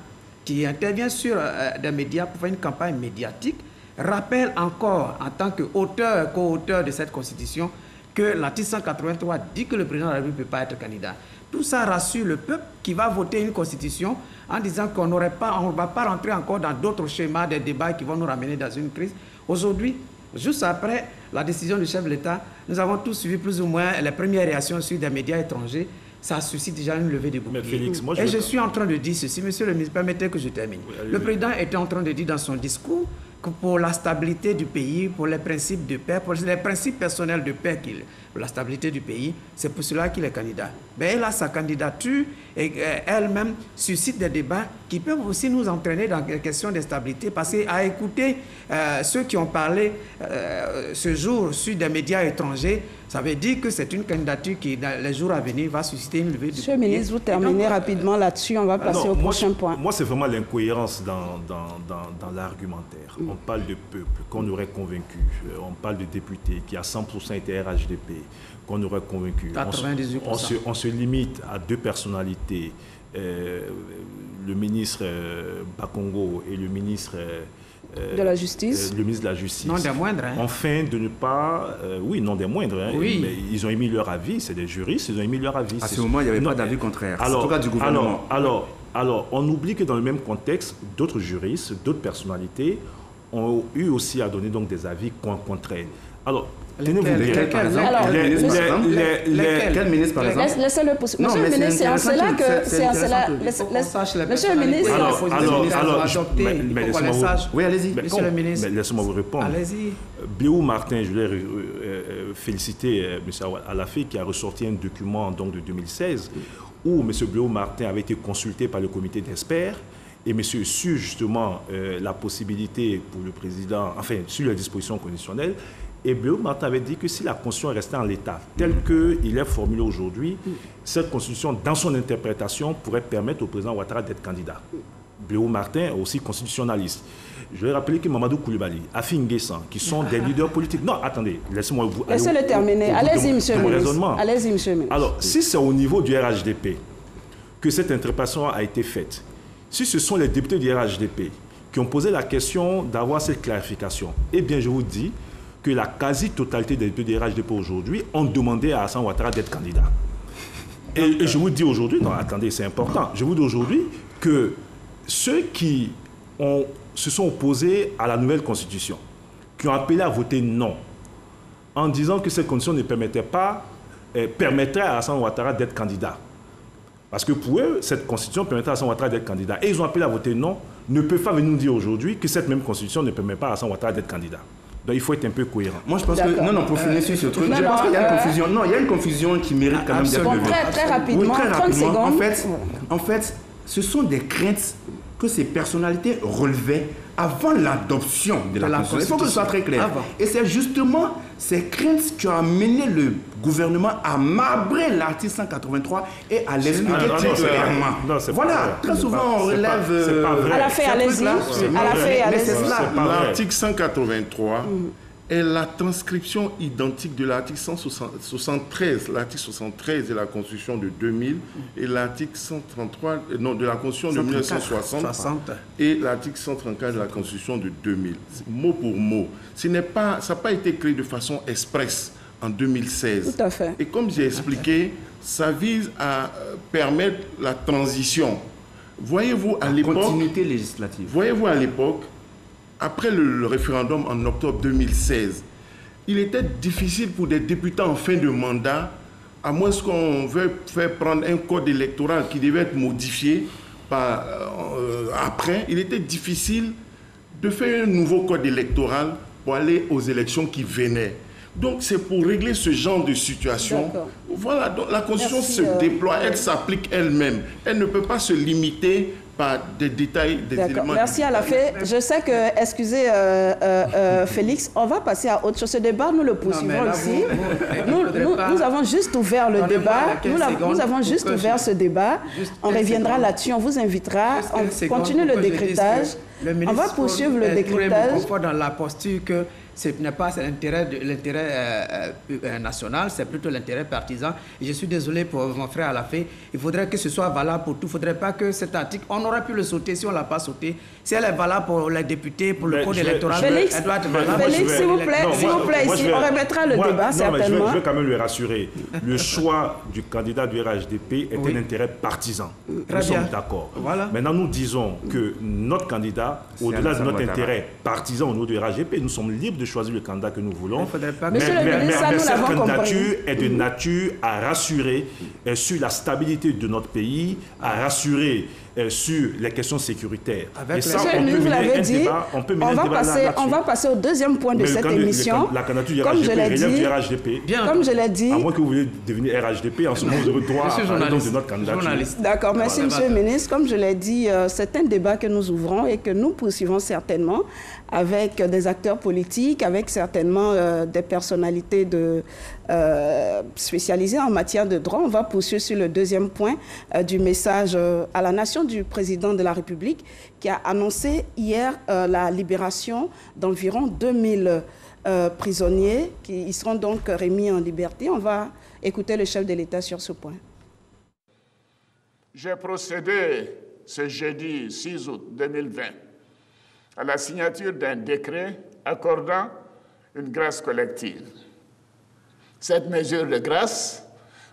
qui intervient sur des médias pour faire une campagne médiatique, rappelle encore, en tant qu'auteur, co-auteur de cette Constitution, que l'article 183 dit que le président de la République ne peut pas être candidat. Tout ça rassure le peuple qui va voter une Constitution en disant qu'on ne va pas rentrer encore dans d'autres schémas, des débats qui vont nous ramener dans une crise. Aujourd'hui, juste après la décision du chef de l'État, nous avons tous suivi plus ou moins les premières réactions sur des médias étrangers. Ça suscite déjà une levée de boucliers. Félix, moi, je suis en train de dire ceci, monsieur le ministre, permettez que je termine. Oui, le président était en train de dire dans son discours que pour la stabilité du pays, pour les principes de paix, pour les principes personnels de paix, pour la stabilité du pays, c'est pour cela qu'il est candidat. ben, elle a sa candidature et elle-même suscite des débats qui peuvent aussi nous entraîner dans des questions de stabilité. Parce qu'à écouter ceux qui ont parlé ce jour sur des médias étrangers, ça veut dire que c'est une candidature qui, dans les jours à venir, va susciter une levée du Monsieur le ministre, vous terminez rapidement là-dessus. On va passer au prochain point. Moi, c'est vraiment l'incohérence dans l'argumentaire. On parle de peuple qu'on aurait convaincu. On parle de députés qui à 100% étaient RHDP, qu'on aurait convaincu. 98%. On se limite à deux personnalités, le ministre Bakongo et le ministre... de la Justice. Le ministre de la Justice. Non des moindres. Hein. Enfin, de ne pas... oui, non des moindres. Hein, oui. Mais ils ont émis leur avis, c'est des juristes, ils ont émis leur avis. À ce moment, il n'y avait pas d'avis contraire. Alors, en tout cas du gouvernement. Alors, on oublie que dans le même contexte, d'autres juristes, d'autres personnalités ont eu aussi à donner donc des avis contraires. Alors, tenez-vous bien. Lesquels, par exemple? Quel ministre, par exemple? Laissez-le pousser. Monsieur le ministre, c'est en cela que... Monsieur le ministre... Oui, allez-y. Monsieur le ministre. Laissez-moi vous répondre. Allez-y. Béou Martin, je voulais féliciter M. Alafé qui a ressorti un document donc, de 2016 où M. Béou Martin avait été consulté par le comité d'experts et M. sur justement la possibilité pour le président, enfin sur les dispositions conditionnelles. Et Béou Martin avait dit que si la Constitution restait en l'état tel qu'il est formulé aujourd'hui, cette Constitution, dans son interprétation, pourrait permettre au président Ouattara d'être candidat. Béou Martin est aussi constitutionnaliste. Je vais rappeler que Mamadou Koulibaly, Afi N'Guessan, qui sont des leaders politiques. Non, attendez, laissez-moi vous... Laissez-le terminer. Allez-y, monsieur le ministre. Allez-y, monsieur le ministre. Alors, si c'est au niveau du RHDP que cette interprétation a été faite, si ce sont les députés du RHDP qui ont posé la question d'avoir cette clarification, eh bien, je vous dis que la quasi-totalité des députés du RHDP aujourd'hui ont demandé à Alassane Ouattara d'être candidat. Et je vous dis aujourd'hui, non, attendez, c'est important, je vous dis aujourd'hui que ceux qui se sont opposés à la nouvelle constitution, qui ont appelé à voter non, en disant que cette constitution ne permettrait à Alassane Ouattara d'être candidat. Parce que pour eux, cette constitution permettrait à Alassane Ouattara d'être candidat. Et ils ont appelé à voter non, ne peuvent pas venir nous dire aujourd'hui que cette même constitution ne permet pas à Alassane Ouattara d'être candidat. Donc il faut être un peu cohérent. Moi je pense que... Non, pour finir sur ce truc, je pense qu'il y a une confusion. Non, il y a une confusion qui mérite quand même d'être levée. Très rapidement, oui, très 30 secondes. En fait, ce sont des craintes que ces personnalités relevaient avant l'adoption de la Constitution. Il faut que ce soit très clair. Et c'est justement ces craintes qui ont amené le gouvernement à marbrer l'article 183 et à l'expliquer très clairement. Voilà, très souvent on relève... À la fin, allez-y. L'article 183 est la transcription identique de l'article 173, l'article 73 de la Constitution de 2000 et l'article 133 de la Constitution de 1960 et l'article 134 de la Constitution de 2000. Mot pour mot. Ça n'a pas été créé de façon expresse en 2016. Tout à fait. Et comme j'ai expliqué, ça vise à permettre la transition. Voyez-vous à l'époque... Continuité législative. Voyez-vous à l'époque, après le référendum en octobre 2016, il était difficile pour des députés en fin de mandat, à moins qu'on veuille faire prendre un code électoral qui devait être modifié après, il était difficile de faire un nouveau code électoral pour aller aux élections qui venaient. Donc c'est pour régler ce genre de situation. Voilà, donc la Constitution se déploie, elle s'applique elle-même. Elle ne peut pas se limiter par des détails, des éléments... Merci à la fin. Je sais que, excusez Félix, on va passer à autre chose. Ce débat, nous le poursuivons ici. Nous avons juste ouvert le débat. Nous avons juste ouvert ce débat. On reviendra là-dessus, on vous invitera. On continue le décryptage. On va poursuivre le décryptage. Dans la posture que ce n'est pas l'intérêt national, c'est plutôt l'intérêt partisan. Et je suis désolé pour mon frère Alafé. Il faudrait que ce soit valable pour tout. Il ne faudrait pas que cet article, on aurait pu le sauter si on ne l'a pas sauté. Si elle est valable pour les députés, pour le code électoral, elle doit être valable. Félix, s'il vous plaît, ici, on remettra le débat, certainement. Je veux quand même le rassurer. Le choix du candidat du RHDP est un intérêt partisan. Nous sommes d'accord. Voilà. Maintenant, nous disons que notre candidat, au-delà de notre intérêt partisan au niveau du RHDP, nous sommes libres de choisir le candidat que nous voulons. Mais cette candidature est de nature à rassurer sur la stabilité de notre pays, à rassurer sur les questions sécuritaires. Et ça, on peut mener un débat. On va passer au deuxième point de cette émission. La candidature du RHDP relève du RHDP. Comme je l'ai dit... À moins que vous vouliez devenir RHDP, en ce moment, vous aurez droit à parler de notre candidature. D'accord, merci Monsieur le ministre. Comme je l'ai dit, c'est un débat que nous ouvrons et que nous poursuivons certainement avec des acteurs politiques, avec certainement des personnalités spécialisées en matière de droit. On va poursuivre sur le deuxième point du message à la nation du président de la République qui a annoncé hier la libération d'environ 2000 prisonniers qui seront donc remis en liberté. On va écouter le chef de l'État sur ce point. J'ai procédé ce jeudi 6 août 2020 à la signature d'un décret accordant une grâce collective. Cette mesure de grâce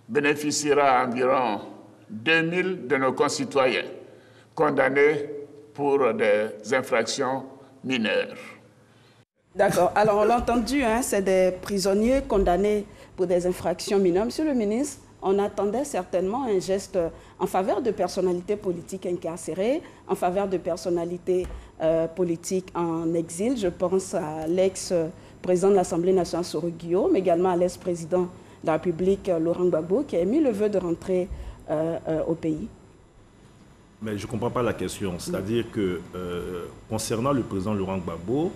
bénéficiera à environ 2000 de nos concitoyens condamnés pour des infractions mineures. D'accord. Alors, on l'a entendu, hein, c'est des prisonniers condamnés pour des infractions mineures. Monsieur le ministre, on attendait certainement un geste en faveur de personnalités politiques incarcérées, en faveur de personnalités politiques en exil. Je pense à l'ex-président de l'Assemblée nationale, Soro Guillaume, mais également à l'ex-président de la République, Laurent Gbagbo, qui a émis le vœu de rentrer au pays. Mais je ne comprends pas la question. C'est-à-dire que concernant le président Laurent Gbagbo,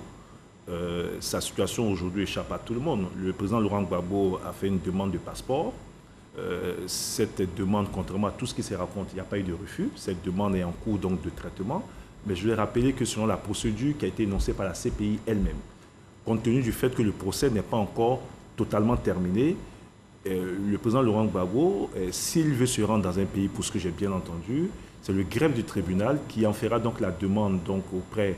sa situation aujourd'hui échappe à tout le monde. Le président Laurent Gbagbo a fait une demande de passeport. Cette demande, contrairement à tout ce qui se raconte, il n'y a pas eu de refus. Cette demande est en cours donc de traitement. Mais je vais rappeler que selon la procédure qui a été énoncée par la CPI elle-même, compte tenu du fait que le procès n'est pas encore totalement terminé, le président Laurent Gbagbo, s'il veut se rendre dans un pays, pour ce que j'ai bien entendu, c'est le greffe du tribunal qui en fera donc la demande donc auprès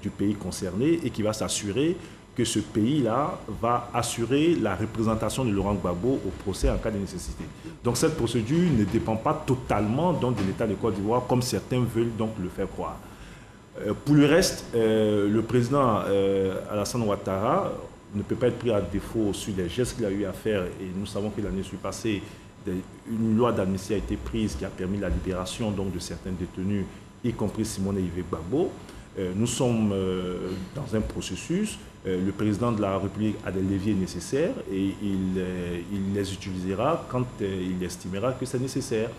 du pays concerné et qui va s'assurer que ce pays-là va assurer la représentation de Laurent Gbagbo au procès en cas de nécessité. Donc cette procédure ne dépend pas totalement donc, de l'État de Côte d'Ivoire, comme certains veulent donc le faire croire. Pour le reste, le président Alassane Ouattara ne peut pas être pris à défaut sur les gestes qu'il a eu à faire. Et nous savons que l'année passée, une loi d'amnistie a été prise qui a permis la libération donc, de certains détenus, y compris Simone Yves Gbagbo. Nous sommes dans un processus. Le président de la République a des leviers nécessaires et il les utilisera quand il estimera que c'est nécessaire.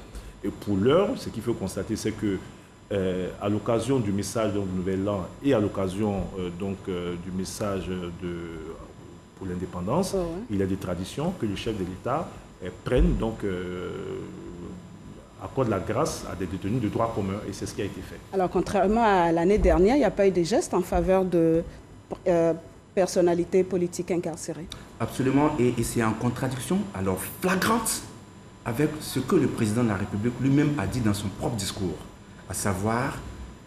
Et pour l'heure, ce qu'il faut constater, c'est que à l'occasion du message donc, du Nouvel An et à l'occasion du message pour l'indépendance, il y a des traditions que le chef de l'État prenne donc accorde la grâce à des détenus de droit commun et c'est ce qui a été fait. Alors contrairement à l'année dernière, il n'y a pas eu de gestes en faveur de personnalités politiques incarcérées. Absolument, et c'est en contradiction alors flagrante avec ce que le président de la République lui-même a dit dans son propre discours, à savoir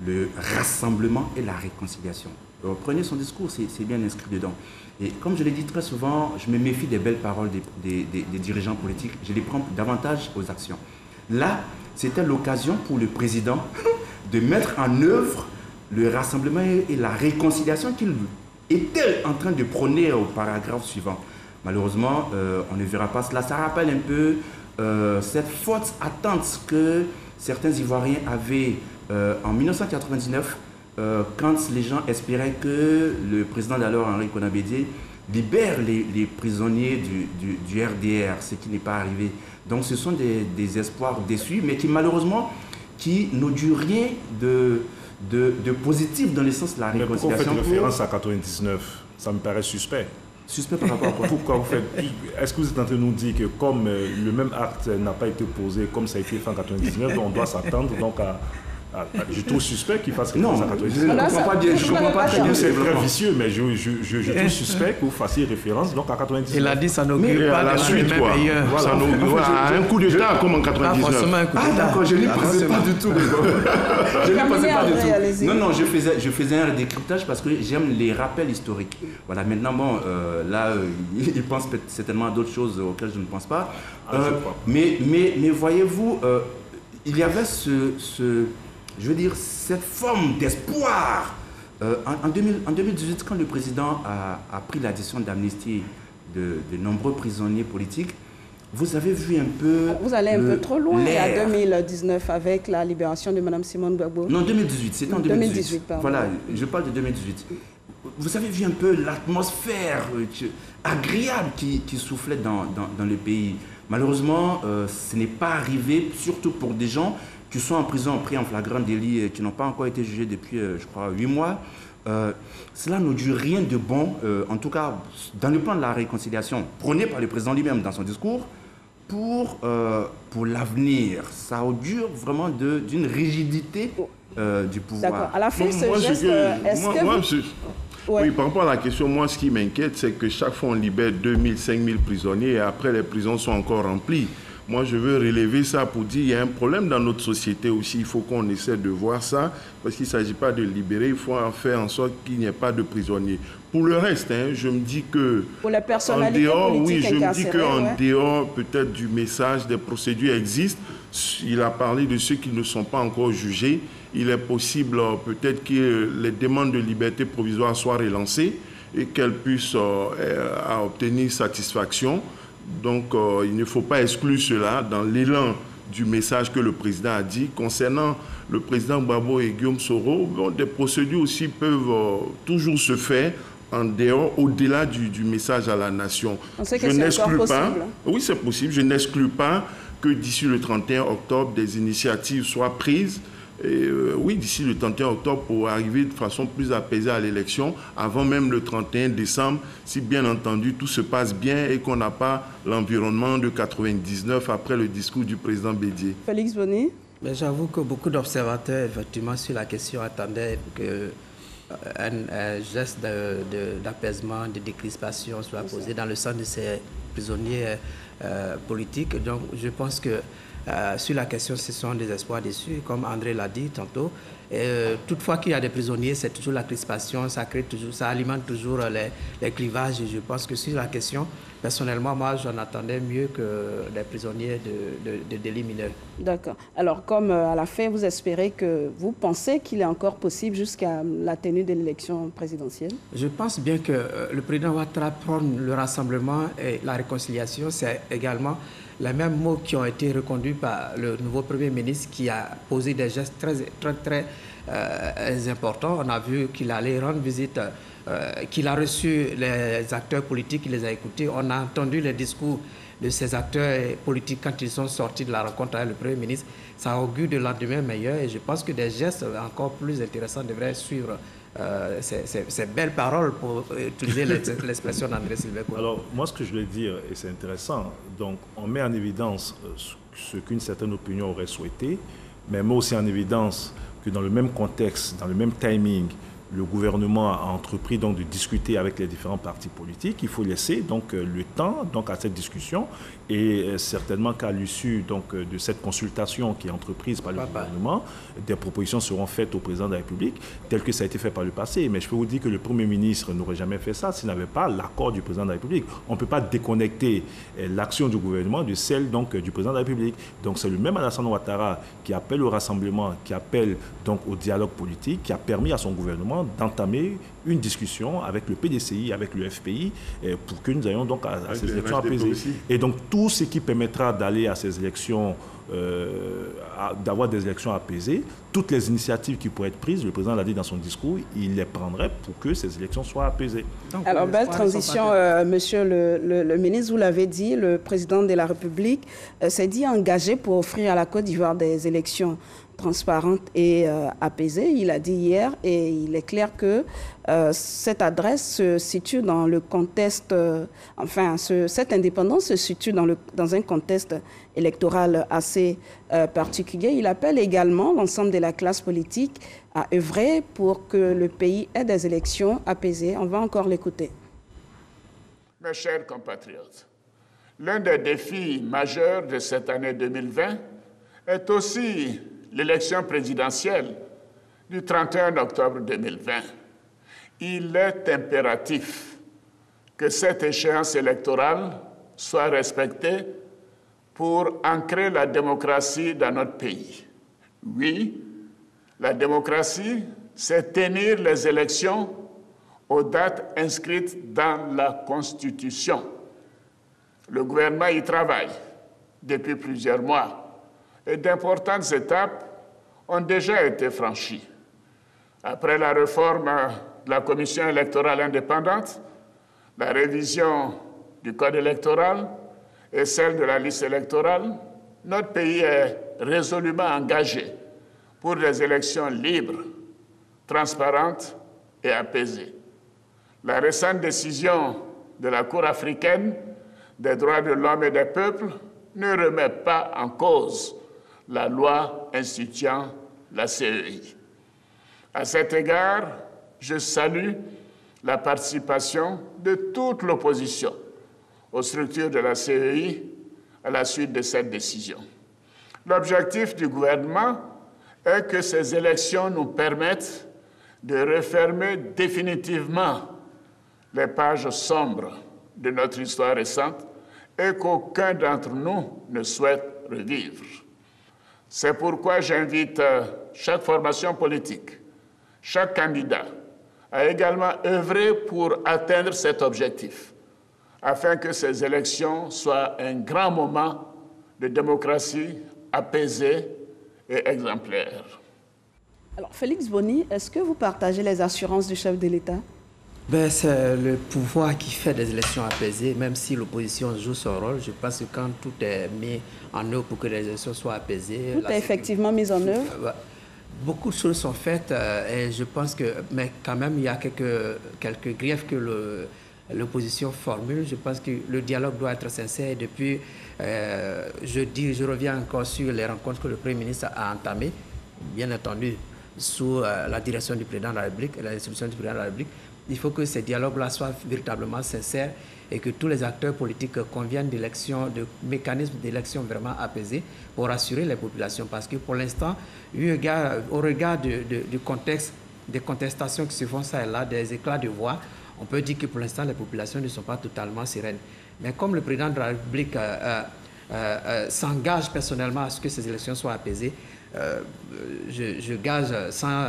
le rassemblement et la réconciliation. Alors, prenez son discours, c'est bien inscrit dedans. Et comme je l'ai dit très souvent, je me méfie des belles paroles des dirigeants politiques, je les prends davantage aux actions. Là, c'était l'occasion pour le président de mettre en œuvre le rassemblement et la réconciliation qu'il était en train de prôner au paragraphe suivant. Malheureusement, on ne verra pas cela. Ça rappelle un peu cette fausse attente que certains Ivoiriens avaient en 1999 quand les gens espéraient que le président d'alors, Henri Konan Bédié, libère les prisonniers du RDR, ce qui n'est pas arrivé. Donc ce sont des espoirs déçus, mais qui malheureusement qui n'augurent rien de positif dans le sens de la réconciliation. Mais pourquoi vous faites référence à 99? Ça me paraît suspect. Suspect par rapport à quoi? Pourquoi vous faites... Est-ce que vous êtes en train de nous dire que comme le même acte n'a pas été posé comme ça a été fait en 99, on doit s'attendre donc à... Je trouve suspect qu'il fasse référence à 99. Non, je ne comprends pas bien. Je ne comprends pas très bien. C'est très vicieux, mais je trouve suspect que vous fassiez référence donc à 99. Il a dit ça n'occupe pas la suite, quoi. Voilà, un coup d'État comme en 99. Ah d'accord, je n'y pensais pas du tout. Je n'y pensais pas du tout. Non, je faisais un décryptage parce que j'aime les rappels historiques. Voilà, maintenant, bon, là, il pense certainement à d'autres choses auxquelles je ne pense pas. Mais voyez-vous, il y avait je veux dire, cette forme d'espoir. En 2018, quand le président a pris la décision d'amnistier de nombreux prisonniers politiques, vous avez vu un peu... Vous allez un peu trop loin, il y a 2019 avec la libération de Mme Simone Gbagbo. Non, 2018, c'était en 2018. Pardon. Voilà, je parle de 2018. Vous avez vu un peu l'atmosphère agréable qui soufflait dans le pays. Malheureusement, ce n'est pas arrivé, surtout pour des gens qui sont en prison, pris en flagrant délit et qui n'ont pas encore été jugés depuis, je crois, 8 mois. Cela n'augure rien de bon, en tout cas dans le plan de la réconciliation prôné par le président lui-même dans son discours, pour l'avenir. Ça augure vraiment d'une rigidité du pouvoir. D'accord. À la fin, ce geste, est-ce que... Oui, par rapport à la question, moi, ce qui m'inquiète, c'est que chaque fois, on libère 2000, 5000 prisonniers et après, les prisons sont encore remplies. Moi, je veux relever ça pour dire qu'il y a un problème dans notre société aussi. Il faut qu'on essaie de voir ça parce qu'il ne s'agit pas de libérer. Il faut faire en sorte qu'il n'y ait pas de prisonniers. Pour le reste, je me dis que... Pour les personnalités politiques je me dis qu'en dehors, peut-être du message, des procédures existent. Il a parlé de ceux qui ne sont pas encore jugés. Il est possible peut-être que les demandes de liberté provisoire soient relancées et qu'elles puissent obtenir satisfaction. Donc, il ne faut pas exclure cela dans l'élan du message que le président a dit. Concernant le président Gbagbo et Guillaume Soro, des procédures aussi peuvent toujours se faire en dehors, au-delà du message à la nation. On sait que c'est encore possible. Oui, c'est possible. Je n'exclus pas que d'ici le 31 octobre, des initiatives soient prises. Et oui, d'ici le 31 octobre, pour arriver de façon plus apaisée à l'élection, avant même le 31 décembre, si bien entendu tout se passe bien et qu'on n'a pas l'environnement de 99 après le discours du président Bédié. Félix Boni. Mais j'avoue que beaucoup d'observateurs, effectivement, sur la question attendaient qu'un geste d'apaisement, de décrispation soit posé dans le sens de ces prisonniers politiques. Donc, je pense que sur la question, ce sont des espoirs déçus, comme André l'a dit tantôt. Toutefois qu'il y a des prisonniers, c'est toujours la crispation, ça alimente toujours les clivages. Et je pense que sur la question, personnellement, moi, j'en attendais mieux que des prisonniers de délits mineurs. D'accord. Alors, comme à la fin, vous pensez qu'il est encore possible jusqu'à la tenue de l'élection présidentielle? Je pense bien que le président Ouattara prône le rassemblement et la réconciliation. C'est également les mêmes mots qui ont été reconduits par le nouveau Premier ministre qui a posé des gestes très importants. On a vu qu'il allait rendre visite, qu'il a reçu les acteurs politiques, il les a écoutés. On a entendu les discours de ces acteurs politiques quand ils sont sortis de la rencontre avec le Premier ministre. Ça augure de lendemain meilleur et je pense que des gestes encore plus intéressants devraient suivre ces belles paroles, pour utiliser l'expression d'André Sylvain. Alors, moi, ce que je voulais dire, et c'est intéressant, donc on met en évidence ce qu'une certaine opinion aurait souhaité, mais met aussi en évidence que dans le même contexte, dans le même timing, le gouvernement a entrepris donc de discuter avec les différents partis politiques. Il faut laisser donc le temps donc à cette discussion et certainement qu'à l'issue donc de cette consultation qui est entreprise par le gouvernement, des propositions seront faites au président de la République, tel que ça a été fait par le passé. Mais je peux vous dire que le Premier ministre n'aurait jamais fait ça s'il n'avait pas l'accord du président de la République. On ne peut pas déconnecter l'action du gouvernement de celle donc du président de la République. Donc c'est le même Alassane Ouattara qui appelle au rassemblement, qui appelle donc au dialogue politique, qui a permis à son gouvernement d'entamer une discussion avec le PDCI, avec le FPI, pour que nous ayons donc à ces élections apaisées. Et donc tout ce qui permettra d'aller à ces élections, d'avoir des élections apaisées, toutes les initiatives qui pourraient être prises, le président l'a dit dans son discours, il les prendrait pour que ces élections soient apaisées. Donc, alors, belle transition, monsieur le ministre, vous l'avez dit, le président de la République s'est dit engagé pour offrir à la Côte d'Ivoire des élections transparente et apaisée. Il a dit hier, et il est clair que cette adresse se situe dans le contexte, cette indépendance se situe dans un contexte électoral assez particulier. Il appelle également l'ensemble de la classe politique à œuvrer pour que le pays ait des élections apaisées. On va encore l'écouter. Mes chers compatriotes, l'un des défis majeurs de cette année 2020 est aussi l'élection présidentielle du 31 octobre 2020. Il est impératif que cette échéance électorale soit respectée pour ancrer la démocratie dans notre pays. Oui, la démocratie, c'est tenir les élections aux dates inscrites dans la Constitution. Le gouvernement y travaille depuis plusieurs mois et d'importantes étapes ont déjà été franchies. Après la réforme de la Commission électorale indépendante, la révision du Code électoral et celle de la liste électorale, notre pays est résolument engagé pour des élections libres, transparentes et apaisées. La récente décision de la Cour africaine des droits de l'homme et des peuples ne remet pas en cause la loi instituant la CEI. À cet égard, je salue la participation de toute l'opposition aux structures de la CEI à la suite de cette décision. L'objectif du gouvernement est que ces élections nous permettent de refermer définitivement les pages sombres de notre histoire récente et qu'aucun d'entre nous ne souhaite revivre. C'est pourquoi j'invite chaque formation politique, chaque candidat à également œuvrer pour atteindre cet objectif, afin que ces élections soient un grand moment de démocratie apaisée et exemplaire. Alors, Félix Boni, est-ce que vous partagez les assurances du chef de l'État? C'est le pouvoir qui fait des élections apaisées, même si l'opposition joue son rôle. Je pense que quand tout est mis en œuvre pour que les élections soient apaisées... Tout est effectivement mis en œuvre. Beaucoup de choses sont faites et je pense que... Mais quand même, il y a quelques griefs que l'opposition formule. Je pense que le dialogue doit être sincère. Depuis je reviens encore sur les rencontres que le Premier ministre a entamées, bien entendu, sous la direction du président de la République et la distribution du président de la République. Il faut que ces dialogues-là soient véritablement sincères et que tous les acteurs politiques conviennent d'élections, de mécanismes d'élection vraiment apaisés pour rassurer les populations. Parce que pour l'instant, au regard du contexte, des contestations qui se font ça et là, des éclats de voix, on peut dire que pour l'instant, les populations ne sont pas totalement sereines. Mais comme le président de la République s'engage personnellement à ce que ces élections soient apaisées, je gage sans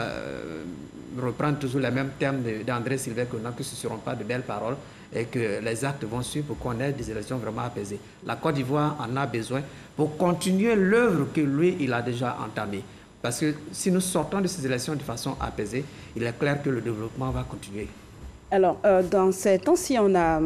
reprendre toujours les mêmes termes d'André Sylvain Conan que ce ne seront pas de belles paroles et que les actes vont suivre pour qu'on ait des élections vraiment apaisées. La Côte d'Ivoire en a besoin pour continuer l'œuvre que lui, il a déjà entamée. Parce que si nous sortons de ces élections de façon apaisée, il est clair que le développement va continuer. Alors, dans ces temps-ci, on a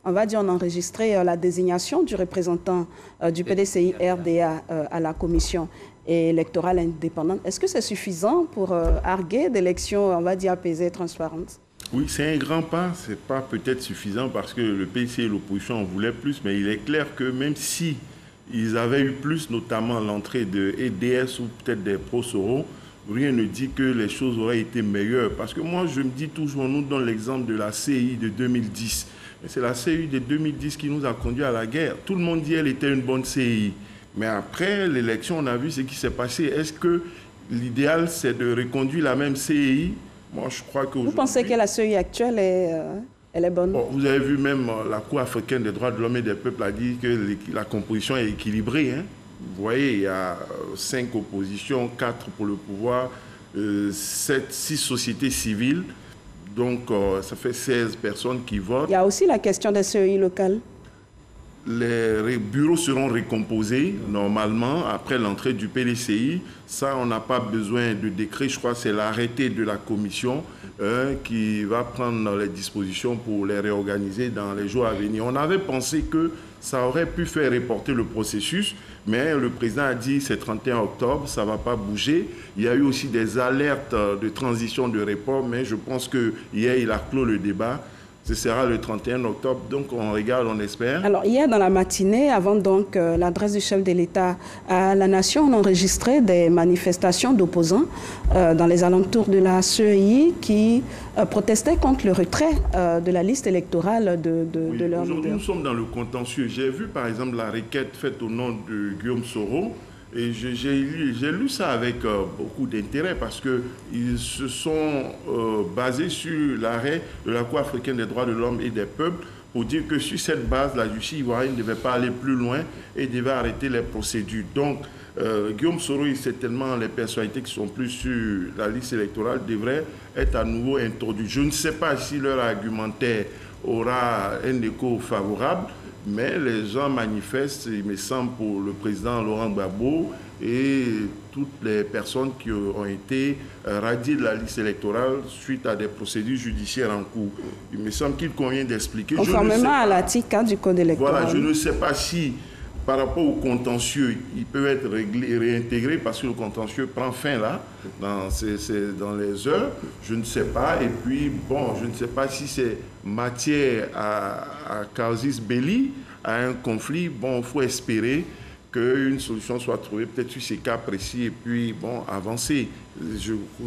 enregistré la désignation du représentant du PDCI-RDA à la commission électorale indépendante. Est-ce que c'est suffisant pour arguer d'élections, on va dire, apaisées et transparentes? Oui, c'est un grand pas. Ce n'est pas peut-être suffisant parce que le PDCI et l'opposition en voulaient plus, mais il est clair que même si ils avaient eu plus, notamment l'entrée de EDS ou peut-être des pro-Soro, rien ne dit que les choses auraient été meilleures. Parce que moi, je me dis toujours, nous donne l'exemple de la CI de 2010. C'est la CI de 2010 qui nous a conduit à la guerre. Tout le monde dit qu'elle était une bonne CI. Mais après l'élection, on a vu ce qui s'est passé. Est-ce que l'idéal, c'est de reconduire la même CI? Moi, je crois que vous pensez que la CI actuelle elle est bonne? Bon, vous avez vu même la Cour africaine des droits de l'homme et des peuples a dit que la composition est équilibrée. Hein? Vous voyez, il y a 5 oppositions, 4 pour le pouvoir, 6 sociétés civiles. Donc, ça fait 16 personnes qui votent. Il y a aussi la question des CEI locales. Les bureaux seront recomposés normalement après l'entrée du PDCI. Ça, on n'a pas besoin de décret. Je crois que c'est l'arrêté de la commission qui va prendre les dispositions pour les réorganiser dans les jours à venir. On avait pensé que ça aurait pu faire reporter le processus, mais le président a dit c'est 31 octobre, ça ne va pas bouger. Il y a eu aussi des alertes de transition de report, mais je pense que hier, il a clos le débat. Ce sera le 31 octobre, donc on regarde, on espère. Alors hier dans la matinée, avant donc l'adresse du chef de l'État à la nation, on a enregistré des manifestations d'opposants dans les alentours de la CEI qui protestaient contre le retrait de la liste électorale de leur leader. Aujourd'hui, nous sommes dans le contentieux. J'ai vu par exemple la requête faite au nom de Guillaume Soro. Et j'ai lu ça avec beaucoup d'intérêt parce qu'ils se sont basés sur l'arrêt de la Cour africaine des droits de l'homme et des peuples pour dire que sur cette base, la justice ivoirienne ne devait pas aller plus loin et devait arrêter les procédures. Donc, Guillaume Soro et certainement les personnalités qui sont plus sur la liste électorale devraient être à nouveau introduits. Je ne sais pas si leur argumentaire aura un écho favorable. mais les gens manifestent, il me semble, pour le président Laurent Gbagbo et toutes les personnes qui ont été radiées de la liste électorale suite à des procédures judiciaires en cours. Il me semble qu'il convient d'expliquer. Conformément à l'article 4 du Code électoral. Voilà, je ne sais pas si, par rapport au contentieux, il peut être réintégré parce que le contentieux prend fin là, dans les heures. Je ne sais pas. Et puis, bon, je ne sais pas si c'est matière à casus belli, à un conflit. Bon, il faut espérer qu'une solution soit trouvée, peut-être sur ces cas précis, et puis, bon, avancer.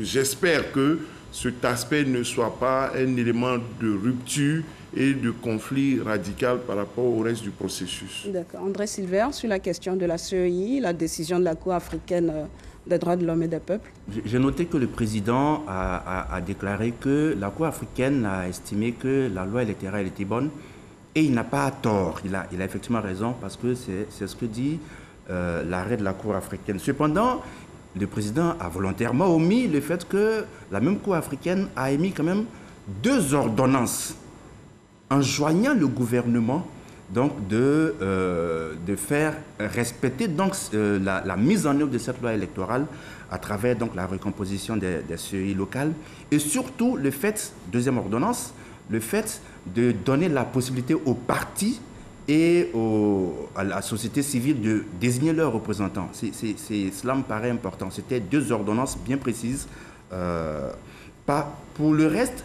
J'espère que cet aspect ne soit pas un élément de rupture et de conflit radical par rapport au reste du processus. D'accord. André Silver, sur la question de la CEI, la décision de la Cour africaine des droits de l'homme et des peuples. J'ai noté que le président a déclaré que la Cour africaine a estimé que la loi électorale était bonne et il n'a pas tort. Il a effectivement raison parce que c'est ce que dit l'arrêt de la Cour africaine. Cependant, le président a volontairement omis le fait que la même Cour africaine a émis quand même 2 ordonnances enjoignant le gouvernement donc de faire respecter donc la mise en œuvre de cette loi électorale à travers donc la recomposition des CEI locales et surtout le fait, deuxième ordonnance, le fait de donner la possibilité aux partis et à la société civile de désigner leurs représentants. Cela me paraît important. C'était 2 ordonnances bien précises. Pour le reste,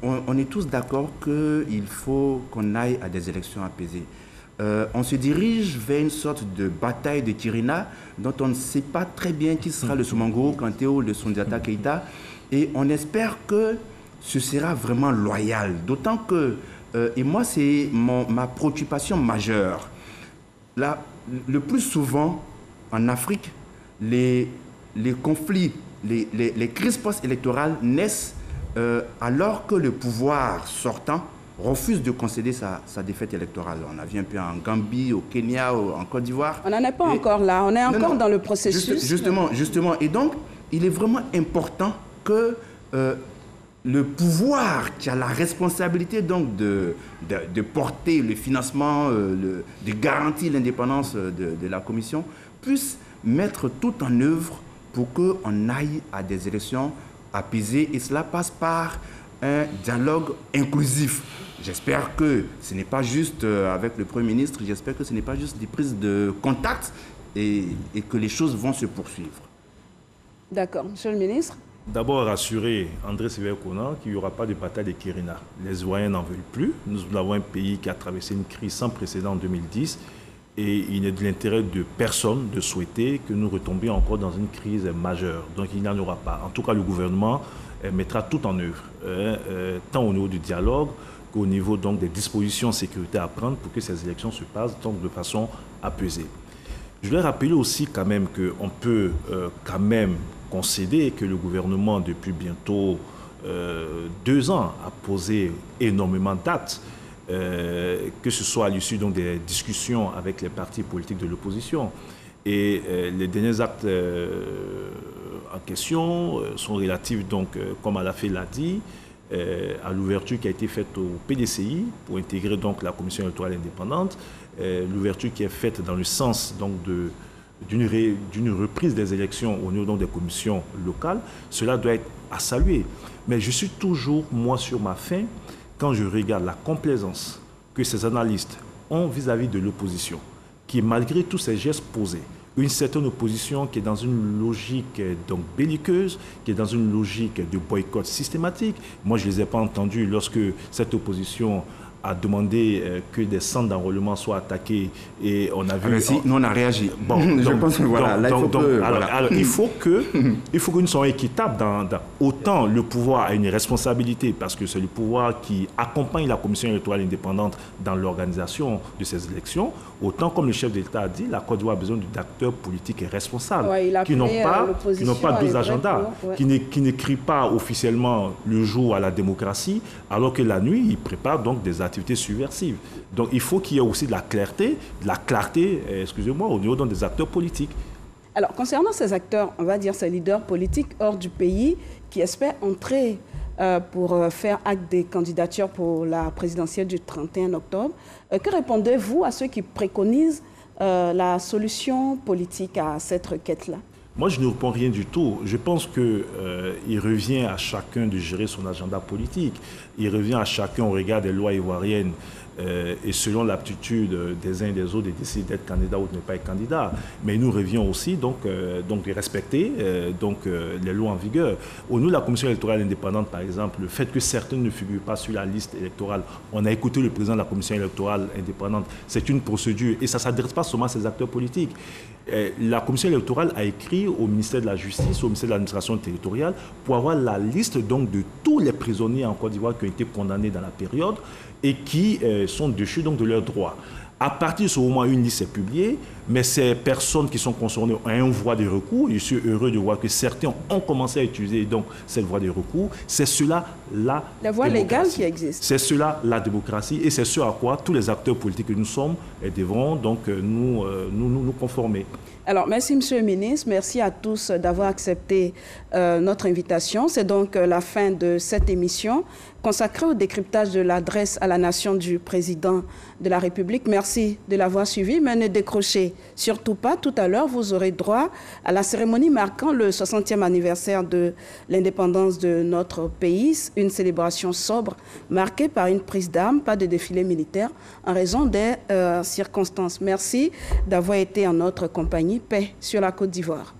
on est tous d'accord qu'il faut qu'on aille à des élections apaisées. On se dirige vers une sorte de bataille de Kirina dont on ne sait pas très bien qui sera le Soumangoro Kanté ou le Sundiata Keïta. Et on espère que ce sera vraiment loyal. D'autant que, et moi c'est ma préoccupation majeure, là, le plus souvent en Afrique, les conflits, les crises post-électorales naissent alors que le pouvoir sortant refuse de concéder sa défaite électorale. On a vu un peu en Gambie, au Kenya, en Côte d'Ivoire. On n'en est pas encore là, on est encore dans le processus. Justement. Et donc, il est vraiment important que le pouvoir qui a la responsabilité donc de porter le financement, de garantir l'indépendance de la commission, puisse mettre tout en œuvre pour qu'on aille à des élections apaisées. Et cela passe par un dialogue inclusif. J'espère que ce n'est pas juste avec le Premier ministre, j'espère que ce n'est pas juste des prises de contact et que les choses vont se poursuivre. D'accord. Monsieur le ministre. D'abord, rassurer André Silver-Kona qu'il n'y aura pas de bataille de Kirina. Les Ivoiriens n'en veulent plus. Nous avons un pays qui a traversé une crise sans précédent en 2010 et il n'est de l'intérêt de personne de souhaiter que nous retombions encore dans une crise majeure. Donc il n'y en aura pas. En tout cas, le gouvernement mettra tout en œuvre, tant au niveau du dialogue qu'au niveau donc, des dispositions sécuritaires à prendre pour que ces élections se passent donc, de façon apaisée. Je voulais rappeler aussi quand même qu'on peut quand même concéder que le gouvernement, depuis bientôt 2 ans, a posé énormément de dates, que ce soit à l'issue des discussions avec les partis politiques de l'opposition. Et les derniers actes en question sont relatifs, donc, comme Alafé l'a dit, à l'ouverture qui a été faite au PDCI pour intégrer donc, la Commission électorale indépendante, l'ouverture qui est faite dans le sens donc, d'une reprise des élections au niveau donc, des commissions locales. Cela doit être à saluer. Mais je suis toujours, moi, sur ma faim quand je regarde la complaisance que ces analystes ont vis-à-vis de l'opposition, qui, malgré tous ces gestes posés, une certaine opposition qui est dans une logique donc belliqueuse, qui est dans une logique de boycott systématique. Moi, je ne les ai pas entendus lorsque cette opposition a demandé que des centres d'enrôlement soient attaqués et on a vu... Alors, si, nous, on a réagi. Bon, je pense que voilà. Il faut que nous soyons équitables dans autant le pouvoir a une responsabilité parce que c'est le pouvoir qui accompagne la Commission électorale indépendante dans l'organisation de ces élections, autant comme le chef de l'État a dit, la Côte d'Ivoire a besoin d'acteurs politiques et responsables qui n'ont pas 12 agendas, qui n'écrivent pas officiellement le jour à la démocratie, alors que la nuit, ils préparent donc des activités subversives. Donc il faut qu'il y ait aussi de la clarté, excusez-moi, au niveau des acteurs politiques. Alors concernant ces acteurs, on va dire ces leaders politiques hors du pays qui espèrent entrer pour faire acte des candidatures pour la présidentielle du 31 octobre. Que répondez-vous à ceux qui préconisent la solution politique à cette requête-là? Moi, je ne réponds rien du tout. Je pense qu'il revient à chacun de gérer son agenda politique. Il revient à chacun au regard des lois ivoiriennes et selon l'aptitude des uns et des autres de décider d'être candidat ou de ne pas être candidat. Mais il nous revient aussi donc de respecter les lois en vigueur. Au niveau de la commission électorale indépendante, par exemple, le fait que certains ne figurent pas sur la liste électorale, on a écouté le président de la commission électorale indépendante, c'est une procédure et ça ne s'adresse pas seulement à ces acteurs politiques. La commission électorale a écrit au ministère de la Justice, au ministère de l'administration territoriale, pour avoir la liste donc de tous les prisonniers en Côte d'Ivoire qui ont été condamnés dans la période et qui sont déchus donc de leurs droits. À partir de ce moment, une liste est publiée, mais ces personnes qui sont concernées ont une voie de recours. Je suis heureux de voir que certains ont commencé à utiliser donc cette voie de recours. C'est cela la voie légale qui existe. C'est cela la démocratie et c'est ce à quoi tous les acteurs politiques que nous sommes devront donc nous conformer. Alors, merci Monsieur le ministre, merci à tous d'avoir accepté notre invitation. C'est donc la fin de cette émission consacrée au décryptage de l'adresse à la nation du président de la République. Merci de l'avoir suivi, mais ne décrochez surtout pas. Tout à l'heure, vous aurez droit à la cérémonie marquant le 60e anniversaire de l'indépendance de notre pays, une célébration sobre marquée par une prise d'armes, pas de défilé militaire, en raison des circonstances. Merci d'avoir été en notre compagnie. Paix sur la Côte d'Ivoire.